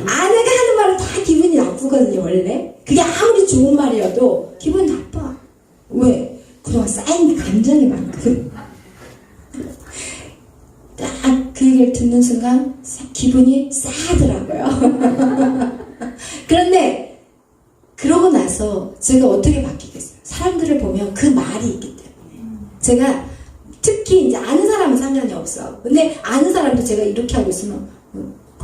Speaker 1: 아내가 하는 말은 다 기분이 나쁘거든요 원래. 그게 아무리 좋은 말이어도 기분 나빠. 왜? 그동안 쌓인 감정이 많거든. 딱 그 얘기를 듣는 순간 기분이 싸하더라고요. 그런데 그러고 나서 제가 어떻게 바뀌겠어요? 사람들을 보면 그 말이 있기 때문에. 제가 특히 이제 아는 사람은 상관이 없어. 근데 아는 사람도 제가 이렇게 하고 있으면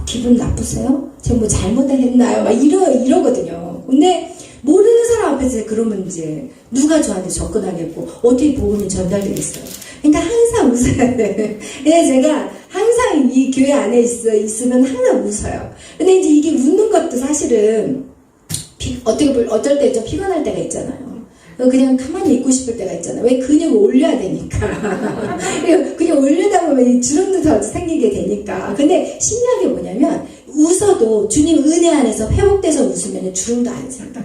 Speaker 1: 기분 나쁘세요? 제가 뭐 잘못했나요? 막 이러거든요. 근데 모르는 사람 앞에서 그러면 이제 누가 저한테 접근하겠고 어떻게 복음이 전달되겠어요? 그러니까 항상 웃어야 돼. 제가 항상 이 교회 안에 있으면 항상 웃어요. 근데 이제 이게 웃는 것도 사실은 어떨 때 좀 피곤할 때가 있잖아요. 그냥 가만히 있고 싶을 때가 있잖아요. 왜 근육을 올려야 되니까. 그냥 올리다 보면 주름도 더 생기게 되니까. 근데 신기한 게 뭐냐면 웃어도 주님 은혜 안에서 회복돼서 웃으면 주름도 안 생겨.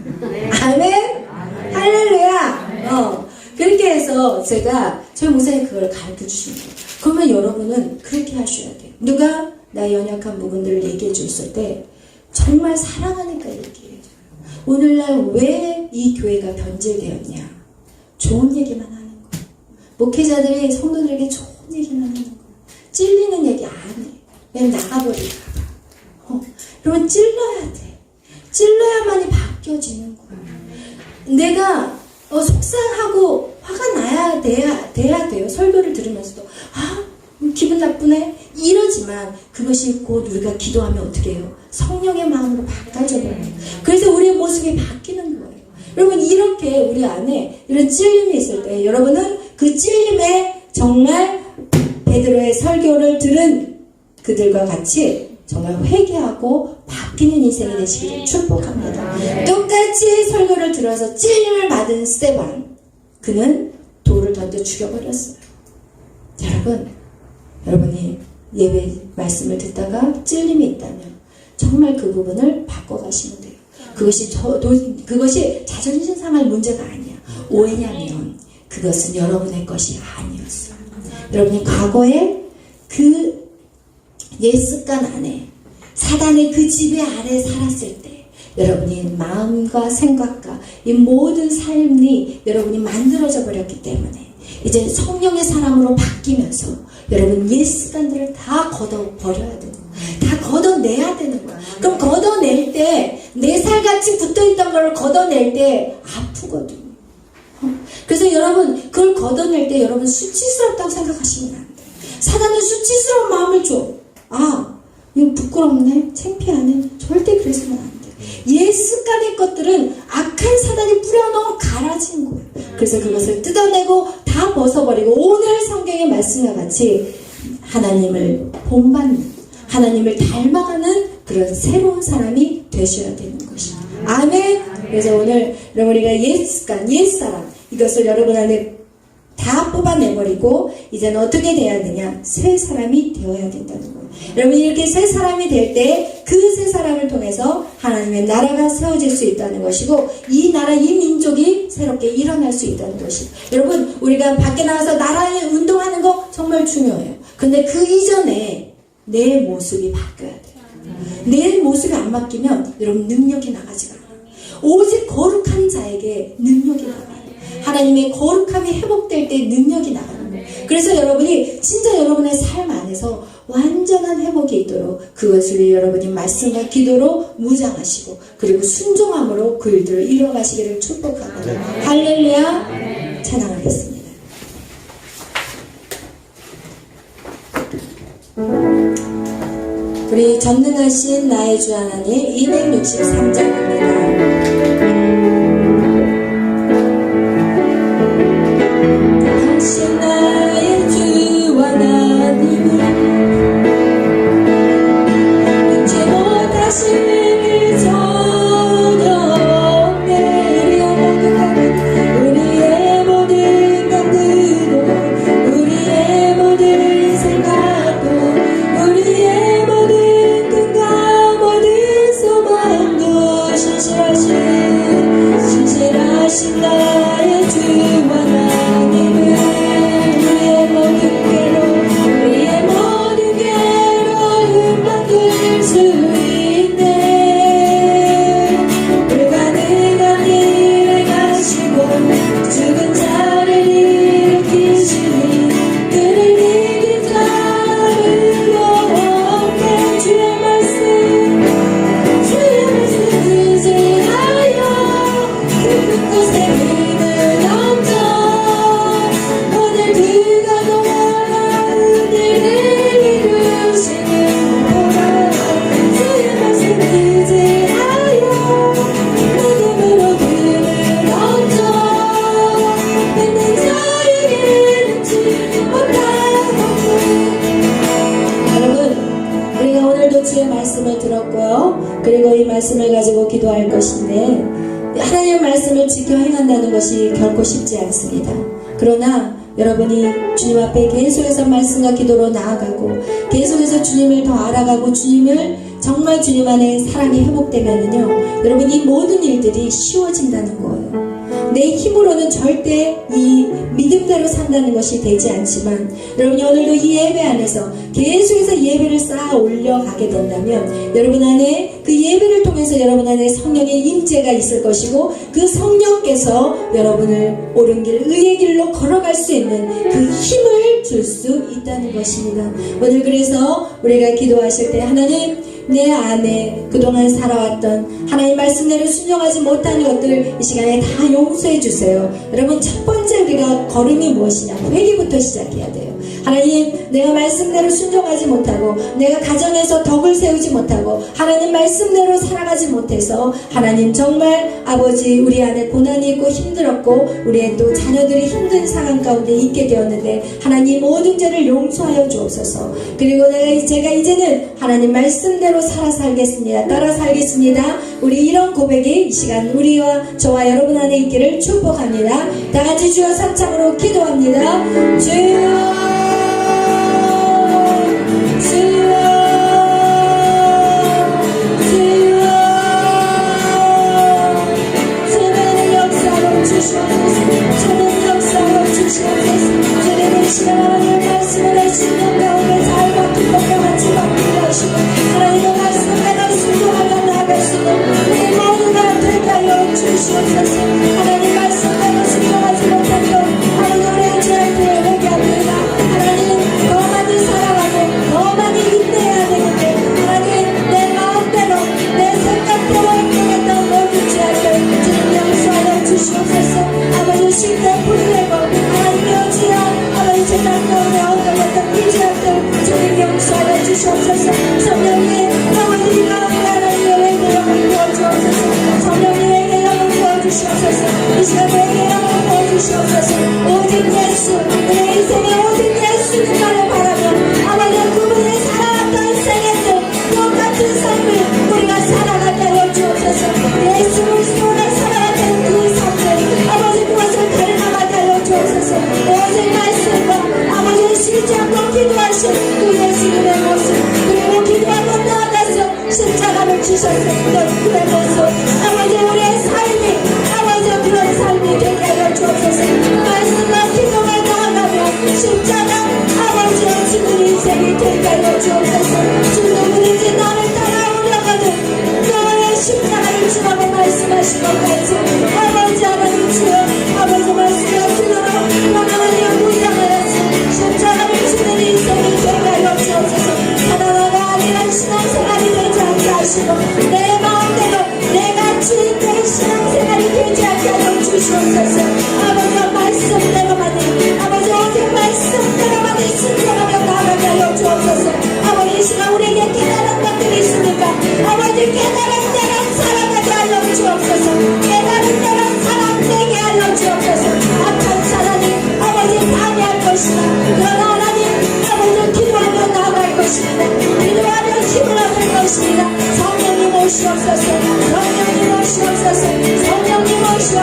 Speaker 1: 아멘? 할렐루야! 그렇게 해서 제가 저희 목사님 그걸 가르쳐 주신 거예요. 그러면 여러분은 그렇게 하셔야 돼요. 누가 나 연약한 부분들을 얘기해 줬을 때 정말 사랑하니까 얘기해줘요. 오늘날 왜 이 교회가 변질되었냐? 좋은 얘기만 하는 거예요. 목회자들이 성도들에게 좋은 얘기만 하는 거예요. 찔리는 얘기 안 해. 그냥 나가버릴까 봐. 그러면 찔러야 돼. 찔러야만이 바뀌어지는 거예요. 내가 속상하고 화가 돼야 돼요. 설교를 들으면서도 기분 나쁘네 이러지만 그것이 곧 우리가 기도하면 어떻게 해요? 성령의 마음으로 바꿔져버려요. 그래서 우리의 모습이 바뀌는 거예요. 여러분 이렇게 우리 안에 이런 찔림이 있을 때 여러분은 그 찔림에 정말 베드로의 설교를 들은 그들과 같이 정말 회개하고 바뀌는 인생이 되시기를 축복합니다. 똑같이 설교를 들어서 찔림을 받은 스데반, 그는 돌을 던져 죽여버렸어요. 여러분이 예배 말씀을 듣다가 찔림이 있다면 정말 그 부분을 바꿔가시면 돼요. 그것이 자존심 상할 문제가 아니야. 왜냐면 그것은 여러분의 것이 아니었어요. 여러분이 과거에 그 옛 습관 안에 사단의 그 지배 아래 살았을 때 여러분이 마음과 생각과 이 모든 삶이 여러분이 만들어져 버렸기 때문에 이제 성령의 사람으로 바뀌면서 여러분 옛 습관들을 다 걷어버려야 되는 거야. 다 걷어내야 되는 거야. 그럼 걷어낼 때 내 살같이 붙어있던 걸 걷어낼 때 아프거든. 그래서 여러분 그걸 걷어낼 때 여러분 수치스럽다고 생각하시면 안 돼. 사단은 수치스러운 마음을 줘. 이거 부끄럽네, 창피하네. 절대 그래서는 안 돼. 옛 습관의 것들은 악한 사단이 뿌려놓은 가라진 거예요. 그래서 그것을 뜯어내고 다 벗어버리고 오늘 성경의 말씀과 같이 하나님을 본받는, 하나님을 닮아가는 그런 새로운 사람이 되셔야 되는 것입니다. 아멘. 그래서 오늘 여러분 우리가 옛 습관, 옛 사람 이것을 여러분 안에 다 뽑아내버리고 이제는 어떻게 돼야 되냐? 새 사람이 되어야 된다는 거예요. 여러분이 이렇게 새 사람이 될 때 그 새 사람을 통해서 하나님의 나라가 세워질 수 있다는 것이고 이 나라, 이 민족이 새롭게 일어날 수 있다는 것이에요. 여러분 우리가 밖에 나가서 나라에 운동하는 거 정말 중요해요. 근데 그 이전에 내 모습이 바뀌어야 돼요. 내 모습이 안 바뀌면 여러분 능력이 나가지가 않아요. 오직 거룩한 자에게 능력이 나가요. 하나님의 거룩함이 회복될 때 능력이 나가는 거예요. 그래서 여러분이 진짜 여러분의 삶 안에서 완전한 회복이 있도록 그것을 여러분이 말씀과 기도로 무장하시고 그리고 순종함으로 그 일들을 이뤄가시기를 축복합니다. 할렐루야. 찬양하겠습니다. 우리 전능하신 나의 주 하나님 263장입니다. 당신 나의 주 하나님은 잊지 못하시는 저녁 내려 목격하는 우리의 모든 강구도 우리의 모든 생각도 우리의 모든 꿈과 모든 소망도 신실하신 나의 주 하나님은 우리의 모든 괴로움 바꿀 수 있네. 불가능한 일을 가시고 죽은 자를 일으키시니 그를 이길 자는 없네. 주의 말씀 의지하여 깊은 곳에 힘을 넘쳐 오늘 그가 놀라운 일을 이루시는 보라. 주의 말씀 의지하여 믿음으로 그를 넘쳐 믿는 자에게는 지 못하고. 여러분, 우리가 오늘도 주의 말씀을 들었고요. 그리고 이 말씀을 가지고 기도할 것인데 하나님의 말씀을 지켜 행한다는 것이 결코 쉽지 않습니다. 그러나 여러분이 주님 앞에 계속해서 말씀과 기도로 나아가고 계속해서 주님을 더 알아가고 주님을 정말 주님 안에 사랑이 회복되면은요, 여러분 이 모든 일들이 쉬워진다는 거예요. 내 힘으로는 절대 이 믿음대로 산다는 것이 되지 않지만 여러분이 오늘도 이 예배 안에서 계속해서 예배를 쌓아 올려가게 된다면 여러분 안에 그 예배를 통해서 여러분 안에 성령의 임재가 있을 것이고 그 성령께서 여러분을 옳은 길, 의의 길로 걸어갈 수 있는 그 힘을 줄 수 있다는 것입니다. 오늘 그래서 우리가 기도하실 때 하나님 내 안에 그동안 살아왔던 하나님 말씀대로 순종하지 못한 것들 이 시간에 다 용서해 주세요. 여러분 첫 번째 우리가 걸음이 무엇이냐? 회개부터 시작해야 돼요. 하나님 내가 말씀대로 순종하지 못하고 내가 가정에서 덕을 세우지 못하고 하나님 말씀대로 살아가지 못해서 하나님 정말 아버지 우리 안에 고난이 있고 힘들었고 우리의 또 자녀들이 힘든 상황 가운데 있게 되었는데 하나님 모든 죄를 용서하여 주옵소서. 그리고 제가 이제는 하나님 말씀대로 살아 살겠습니다. 따라 살겠습니다. 우리 이런 고백이 이 시간 우리와 저와 여러분 안에 있기를 축복합니다. 다 같이 주여 삼창으로 기도합니다. 주여 하나님 말씀대로 순종하지 못한 것 하나님 우리의 죄악들을 회개합니다. 하나님 더 많이 살아가고 더 많이 인내해야 되는데 하나님 내 마음대로 내 생각대로 행동했던 모든 죄악들 주님 용서하여 주시옵소서. 아버지 쉴때 풀내고 하나님의 지어 아버지 재단 가운데 엉겨졌던 이 죄악들 주님 용서하여 주시옵소서. 성령님 아버지가 하나님의 회개력을 부어주옵소서. 성령님의 주시옵소서. 이 시간 내게 영광 부어주시옵소서. 오직 예수 내 인생의 오직 예수님만을 바라며 아버지 그분이 살아왔던 생애들 똑같은 삶을 우리가 살아가게 하여 주옵소서. 예수 그리스도가 살아왔던 그 삶들 아버지 그것을 달려나가게 하여 주옵소서. 오직 말씀과 아버지 쉬지 않고 기도하신 그 예수님의 모습 그리고 기도하고 나아가서 십자가를 주셨던 그의 모습 아버지 우리의 삶이 아버지 그런 삶이 되게 하여 주옵소서. 말씀과 기도가 나아가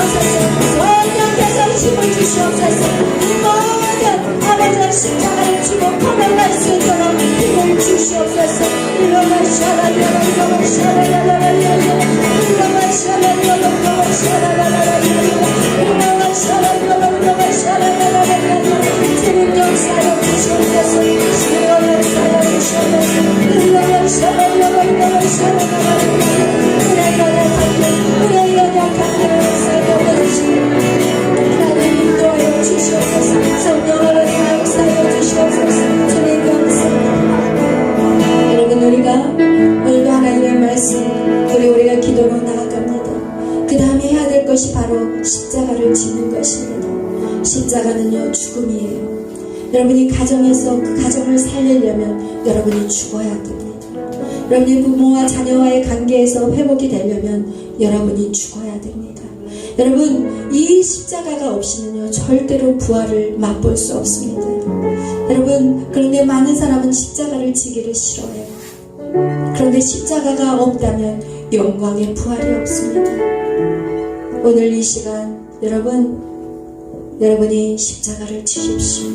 Speaker 1: 주시옵소서. 성령께서 힘을 주시옵소서. 이 모든 아버지의 십자가를 주고 고백할 수 있도록 힘을 주시옵소서. 일어나 샤라라라 일어나 샤라라라 일어나 샤라라라 샤라라라 일어나 샤라라라 샤라라라 주님 역사여 주시옵소서. 주여 역사여 주시옵소서. 일어나 샤라라라 일어나 샤라라라 우리의 연약한 역사여 주시옵소서. 하나님 인도하여 주시옵소서. 성령으로 역사여 주시옵소서. 주님 감사합니다. 여러분 우리가 오늘도 하나님의 말씀 우리가 기도로 나아갑니다. 그 다음에 해야 될 것이 바로 십자가를 지는 것입니다. 십자가는요 죽음이에요. 여러분이 가정에서 그 가정을 살리려면 여러분이 죽어야 됩니다. 여러분이 부모와 자녀와의 관계에서 회복이 되려면 여러분이 죽어야 됩니다. 여러분 이 십자가가 없이는요 절대로 부활을 맛볼 수 없습니다. 여러분 그런데 많은 사람은 십자가를 지기를 싫어해요. 그런데 십자가가 없다면 영광의 부활이 없습니다. 오늘 이 시간 여러분이 십자가를 지십시오.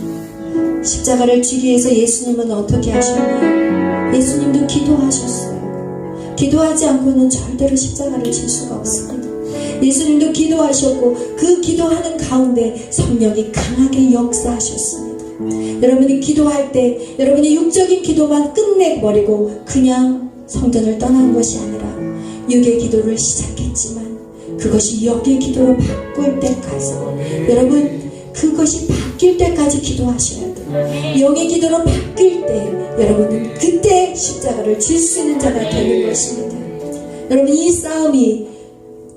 Speaker 1: 십자가를 지기 위해서 예수님은 어떻게 하셨나요? 예수님도 기도하셨어요. 기도하지 않고는 절대로 십자가를 질 수가 없습니다. 예수님도 기도하셨고 그 기도하는 가운데 성령이 강하게 역사하셨습니다. 여러분이 기도할 때 여러분이 육적인 기도만 끝내버리고 그냥 성전을 떠난 것이 아니라 육의 기도를 시작했지만 그것이 영의 기도로 바꿀 때까지 여러분 그것이 바뀔 때까지 기도하셔야 돼요. 영의 기도로 바뀔 때 여러분은 그때 십자가를 질 수 있는 자가 되는 것입니다. 여러분 이 싸움이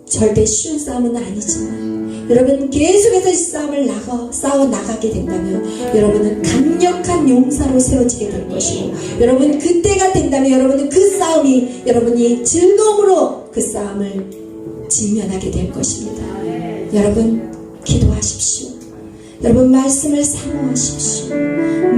Speaker 1: 절대 쉬운 싸움은 아니지만 여러분 계속해서 이 싸움을 싸워 나가게 된다면 여러분은 강력한 용사로 세워지게 될 것이고 여러분 그때가 된다면 여러분은 그 싸움이 여러분이 즐거움으로 그 싸움을 직면하게 될 것입니다. 여러분 기도하십시오. 여러분 말씀을 사모하십시오.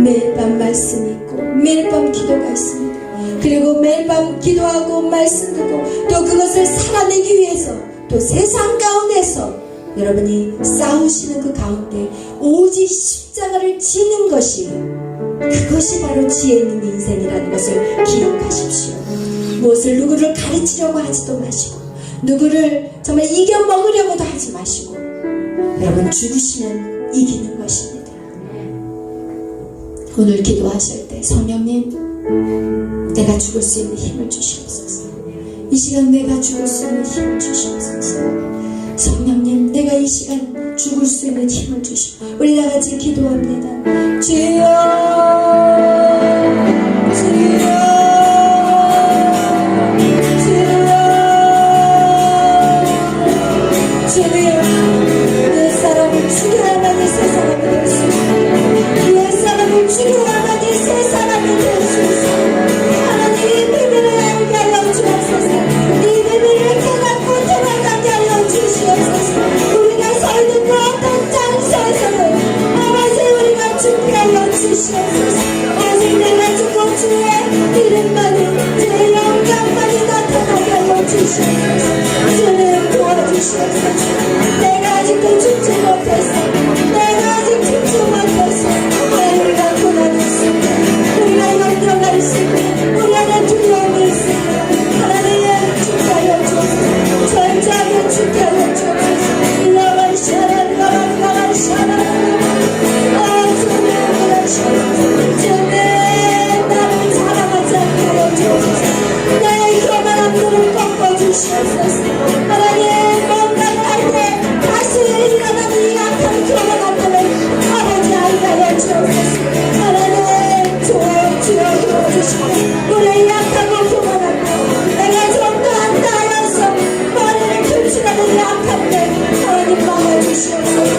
Speaker 1: 매일 밤 말씀이 있고 매일 밤 기도가 있습니다. 그리고 매일 밤 기도하고 말씀 듣고 또 그것을 살아내기 위해서 또 세상 가운데서 여러분이 싸우시는 그 가운데 오직 십자가를 지는 것이 그것이 바로 지혜 있는 인생이라는 것을 기억하십시오. 무엇을 누구를 가르치려고 하지도 마시고 누구를 정말 이겨먹으려고도 하지 마시고 여러분 죽으시면 이기는 것입니다. 오늘 기도하실 때 성령님 내가 죽을 수 있는 힘을 주시옵소서. 이 시간 내가 죽을 수 있는 힘을 주시옵소서. 성령님 내가 이 시간 죽을 수 있는 힘을 주시옵소서. 우리 다같이 기도합니다. 주여 주여 내 사람을 죽여야만이 새 사람이 될 수 있어. 내 사람을 죽여야만이 새 사람이 될 수 있어. 하나님 이 비밀을 알게 하여 주옵소서. 이 비밀을 깨닫고 돌아가게 하여 주시옵소서. 우리가 서 있는 그 어떤 장소에서도 아버지 우리가 죽게 하여 주시옵소서. 오직 내가 죽고 주의 이름만이 주의 영광만이 나타나게 하여 주시옵소서. 주님 도와주시옵소서. 내가 아직도 죽지 못했어. 내가 아직 죽지 못했어. 우리가 고난이 있습니다. 우리가 염려가 있습니다. 우리 안에 두려움이 있습니다. 하나님 죽게 하여 주옵소서. 절제하게 죽게 하여 주옵소서. 일러만 샤라 일러만 샤라 주님 일러주옵소서. 주님 나를 사랑하지 않게 하여 주옵소서. 내 교만한 눈을 꺾어주시옵소서. 하나님 뭔가를 할때 다시 일어나는 이 약한 교만한 눈을 아버지 알게 하여 주옵소서. 하나님 주여 도와주시고 우리의 약하고 교만한 눈 내가 좀더 한다 하여서 머리를 펼치라는 약한 눈 하나님 막아주시옵소서.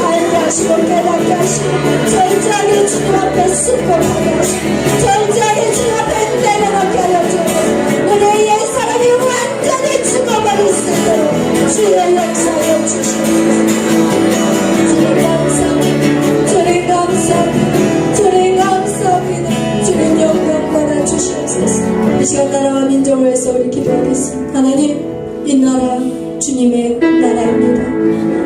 Speaker 1: 알게 하시고 깨닫게 하시고 절제하게 주님 앞에 순종하게 하시고 절제하게 주님 앞에 내려놓게 하여 주옵소서. 우리의 옛 사람이 완전히 죽어버릴 수 있도록 주의 역사에 주시옵소서. 주님 감사합니다. 주님 감사합니다. 주님 감사합니다. 주님 영광 받아주시옵소서. 이 시간 나라와 민족을 위해서 우리 기도하겠습니다. 하나님 이 나라 주님의 나라입니다.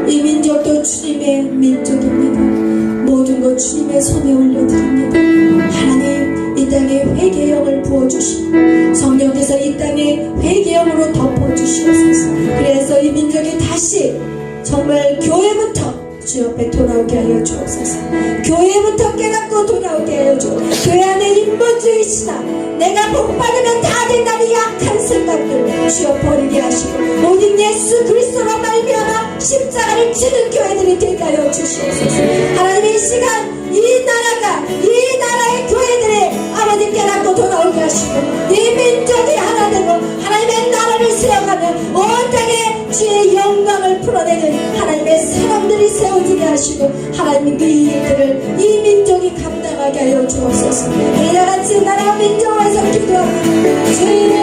Speaker 1: 정말 교회부터 주 옆에 돌아오게 하여 주옵소서. 교회부터 깨닫고 돌아오게 하여 주옵소서. 교회 안에 인본주의시다, 내가 복받으면 다 된다는 약한 생각들 주여 버리게 하시고 오직 예수 그리스도로 말미암아 십자가를 지는 교회들이 되게 하여 주시옵소서. 하나님 이 시간 이 나라가, 이 나라의 교회들이 아버지 깨닫고 돌아오게 하시고 이 민족이 하나 되고 하나님의 나라를 세워가는 온 땅에 주의 영광을 풀어내는 하나님의 사람들이 세워지게 하시고 하나님 그 일들을 이 민족이 감당하게 하여 주옵소서. 이 나라같이 나라와 민족을 위해서 기도합니다. 주여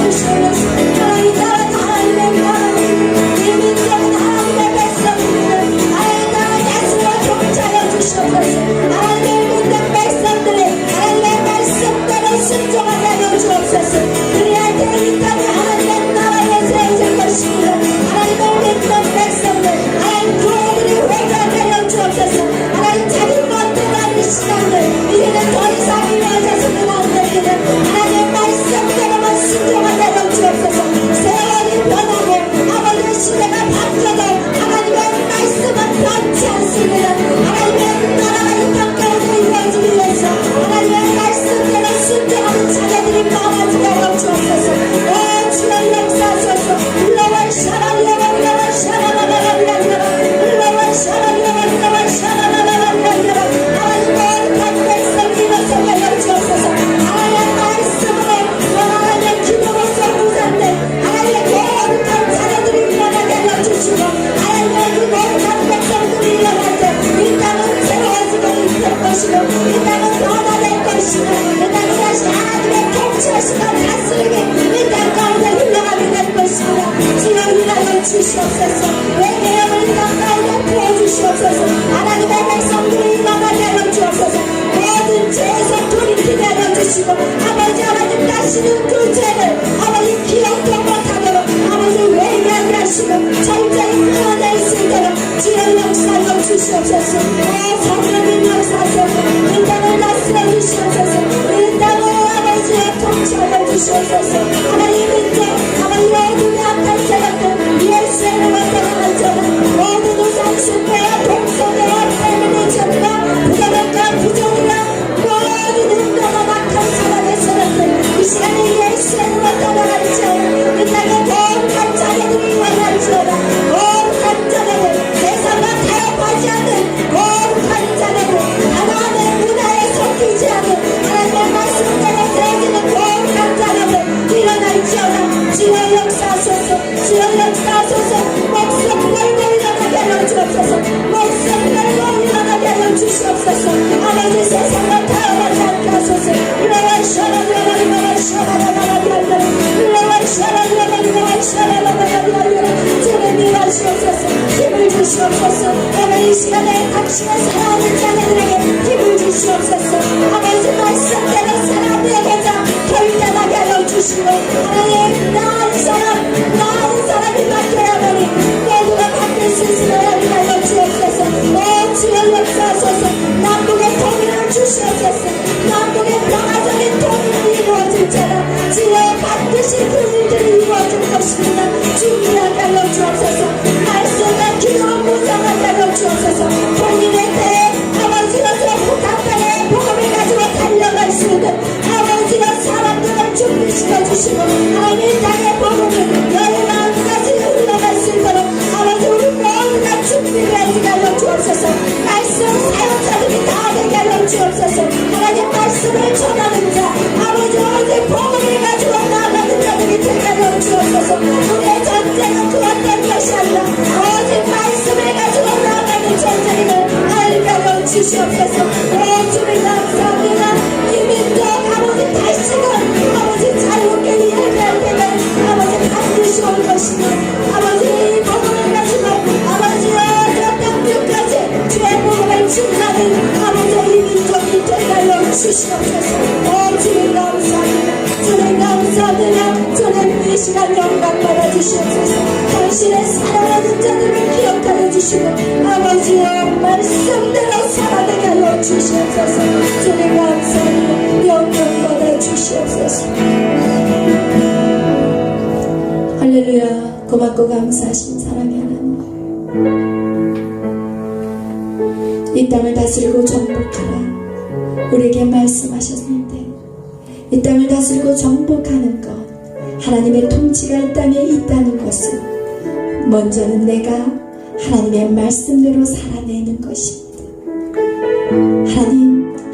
Speaker 1: 하나님 나라는 하나님의 나라입니다. 이 민족은 하나님의 백성입니다. 하나님 나라 예수를 통치하여 주시옵소서. 하나님의 믿는 백성들이 하나님의 말씀대로 순종하게 하여 주옵소서. 그래야 이 땅에 하나님의 나라에 세워질 것입니다. 하나님의 믿는 백성들 하나님 교회들이 회개하게 하여 주옵소서. 하나님 자기 멋대로 하는 시간들 이제는 더 이상 이루어져서는 안 됩니다. 하나님의 말씀대로만 순종하게 하여 주옵소서. 세월이 변하고 아버지의 시대가 바뀌어도 하나님의 말씀은 변치 않습니다. 하나님의 나라가 이 땅 가운데 이루어지기 위해서 하나님의 말씀대로 순종하는 자녀들이 많아지게 하여 주옵소서. 오 주여 역사하소서. 흘러와 샤라리아바리아바 샤라라라라리아리아바 흘러와 샤라리아바리아바 샤라라라라리아리아바 하나님 거룩한 백성이 일어서게 하여 주옵소서. 하나님의 말씀으로 하나님의 기도로서 부산된 하나님의 거룩한 자녀들이 일어나게 하여 주시고 하나님의 그 거룩한 백성들이 일어날 때 이 땅은 새로워지게 될 것이고 이 땅은 변화될 것이고 이 땅이 다시 하나님의 통치하시고 다스림이 이 땅 가운데 흘러가게 될 것입니다. 주여 일하여 주시옵소서. 외계형을 이 땅 가운데 부어주시옵소서. 하나님의 백성들이 일어나게 하여 주옵소서. 모든 죄에서 돌이키게 하여 주시고 아버지 하나님 다시는 그 죄를 아버지 기억도 못하도록 아버지 회개하게 하시고 철저히 끊어낼 수 있도록 주여 역사하여 주시옵소서. 오 성령님 역사하소서. 이 땅을 다스려 주시옵소서. 이 땅을 아버지의 통치하여 주시옵소서. 하나님 인정 아버지 모든 약한 세력들 예수의 이름을 떠나갈지어다. 모든 우상 숭배와 동성애와 페미니즘과 부정과 부정이라 모든 운동과 막한 사람의 세력들 이 시간에 예수의 이름을 떠나갈지어다. 이 땅에 거룩한 자녀들이 일어날지어다. 거룩한 자녀들 세상과 타협하지 않는 거룩한 자녀들 하나님의 문화에 섞이지 않는 하나님의 말씀대로 세워지는 거룩한 자녀들 일어날지어다. 주여 역사하소서. 주여 역사하소서. 목숨 걸고 일어나게 하여 주옵소서. 목숨 걸고 일어나게 하여 주시옵소서. 아버지 세상과 타협하지 않게 하소서. 일어나 샤라라라라라 샤라라라라라 일어나 샤라라라라라 샤라라라라라 주님 일하시옵소서. 힘을 주시옵소서. 오늘 이 시간에 당신의 사랑하는 자녀들에게 힘을 주시옵소서. 아버지 말씀대로 사람의 계좌 결단하게 하여 주시고 하나님 나은 사람이 바뀌어야만이 모두가 바뀔 수 있으려 하여 주옵소서. 오 주여 역사하소서. 남북의 통일을 주시옵소서. 남북의 평화적인 통일이 이루어질 자라 주여 반드시 그 일들이 이루어질 것입니다. 준비하게 하여 주옵소서. 말씀과 기도로 무장하게 하여 주옵소서. 본인의 때에 아버지로서 북한 땅에 복음을 가지고 달려갈 수 있는 아버지로 사람들을 준비시켜 주시고 하나님 땅의 복음을 너희 마음까지 흘러갈 수 있도록 아버지 우리 모두가 준비를 하여 주옵소서. 말씀 사역자들이 다 되게 하여 주옵소서. 하나님 말씀을 전하는 자 아버지 오직 복음을 가지고 나아가는 자들이 되게 하여 주옵소서. 우리의 전쟁은 그 어떤 것이 아니라 오직 말씀을 가지고 나아가는 전쟁임을 알게 하여 주시옵소서. 오 주님 감사합니다. 이 민족 아버지 다시금 아버지 자유롭게 이야기할 때는 아버지 반드시 올 것이며 아버지 이 복음을 가지고 아버지여 저 땅끝까지 주의 복음을 증가하는 아버지 이 민족이 되게 하여 주시옵소서. 오 주님 감사합니다. 주님 감사합니다. 주님 이 시간 영광 받아 주시옵소서. 당신의 사랑하는 자들을 기억하여 주시고 아버지의 말씀대로 살아내게 하여 주시옵소서. 주님 감사합니다. 영광 받아 주시옵소서. 할렐루야. 고맙고 감사하신 사랑의 하나님, 이 땅을 다스리고 정복하라 우리에게 말씀하셨는데, 이 땅을 다스리고 정복하는 것, 하나님의 통치가 이 땅에 있다는 것은 먼저는 내가 하나님의 말씀대로 살아내는 것입니다.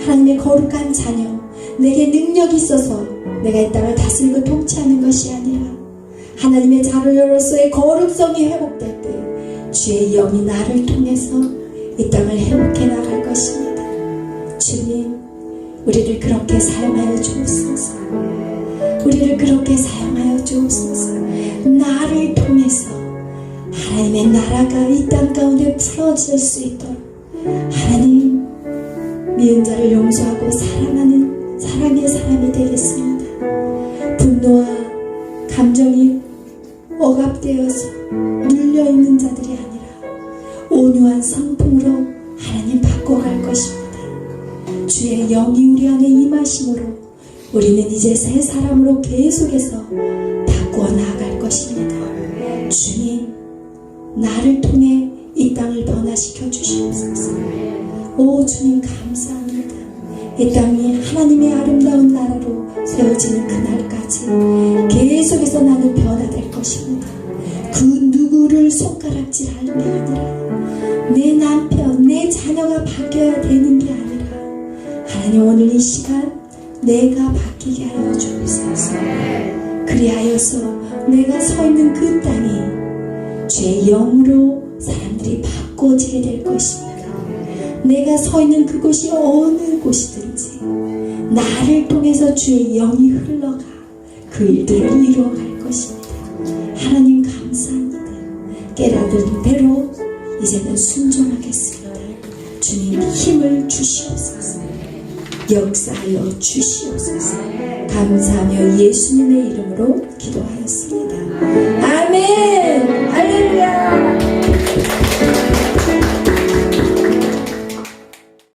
Speaker 1: 하나님의 거룩한 자녀, 내게 능력이 있어서 내가 이 땅을 다스리고 통치하는 것이 아니라 하나님의 자녀로서의 거룩성이 회복될 때 주의 영이 나를 통해서 이 땅을 회복해 나갈 것입니다. 주님, 우리를 그렇게 사용하여 주옵소서. 우리를 그렇게 사용하여 주옵소서. 나를 통해서 하나님의 나라가 이 땅 가운데 풀어질 수 있도록 하나님, 미운 자를 용서하고 사랑하는 사랑의 사람이 되겠습니다. 분노와 감정이 억압되어서 눌려있는 자들이 아니라 온유한 성품으로 하나님 바꿔갈 것입니다. 주의 영이 우리 안에 임하심으로 우리는 이제 새 사람으로 계속해서 바꾸어 나아갈 것입니다. 주님, 나를 통해 이 땅을 변화시켜 주시옵소서. 오 주님, 감사합니다. 이 땅이 하나님의 아름다운 나라로 세워지는 그날까지 계속해서 나는 변화될 것입니다. 그 누구를 손가락질하는 게 아니라 내 남편, 내 자녀가 바뀌어야 되는 게 아니라 하나님, 오늘 이 시간 내가 바뀌게 하여 주옵소서. 그리하여서 내가 서 있는 그 땅이 주의 영으로 사람들이 바꿔지게 될 것입니다. 내가 서 있는 그곳이 어느 곳이든지 나를 통해서 주의 영이 흘러가 그 일들을 이루어갈 것입니다. 하나님 감사합니다. 깨달은 대로 이제는 순종하겠습니다. 주님, 힘을 주시옵소서. 역사하여 주시옵소서. 감사하며 예수님의 이름으로 기도하였습니다.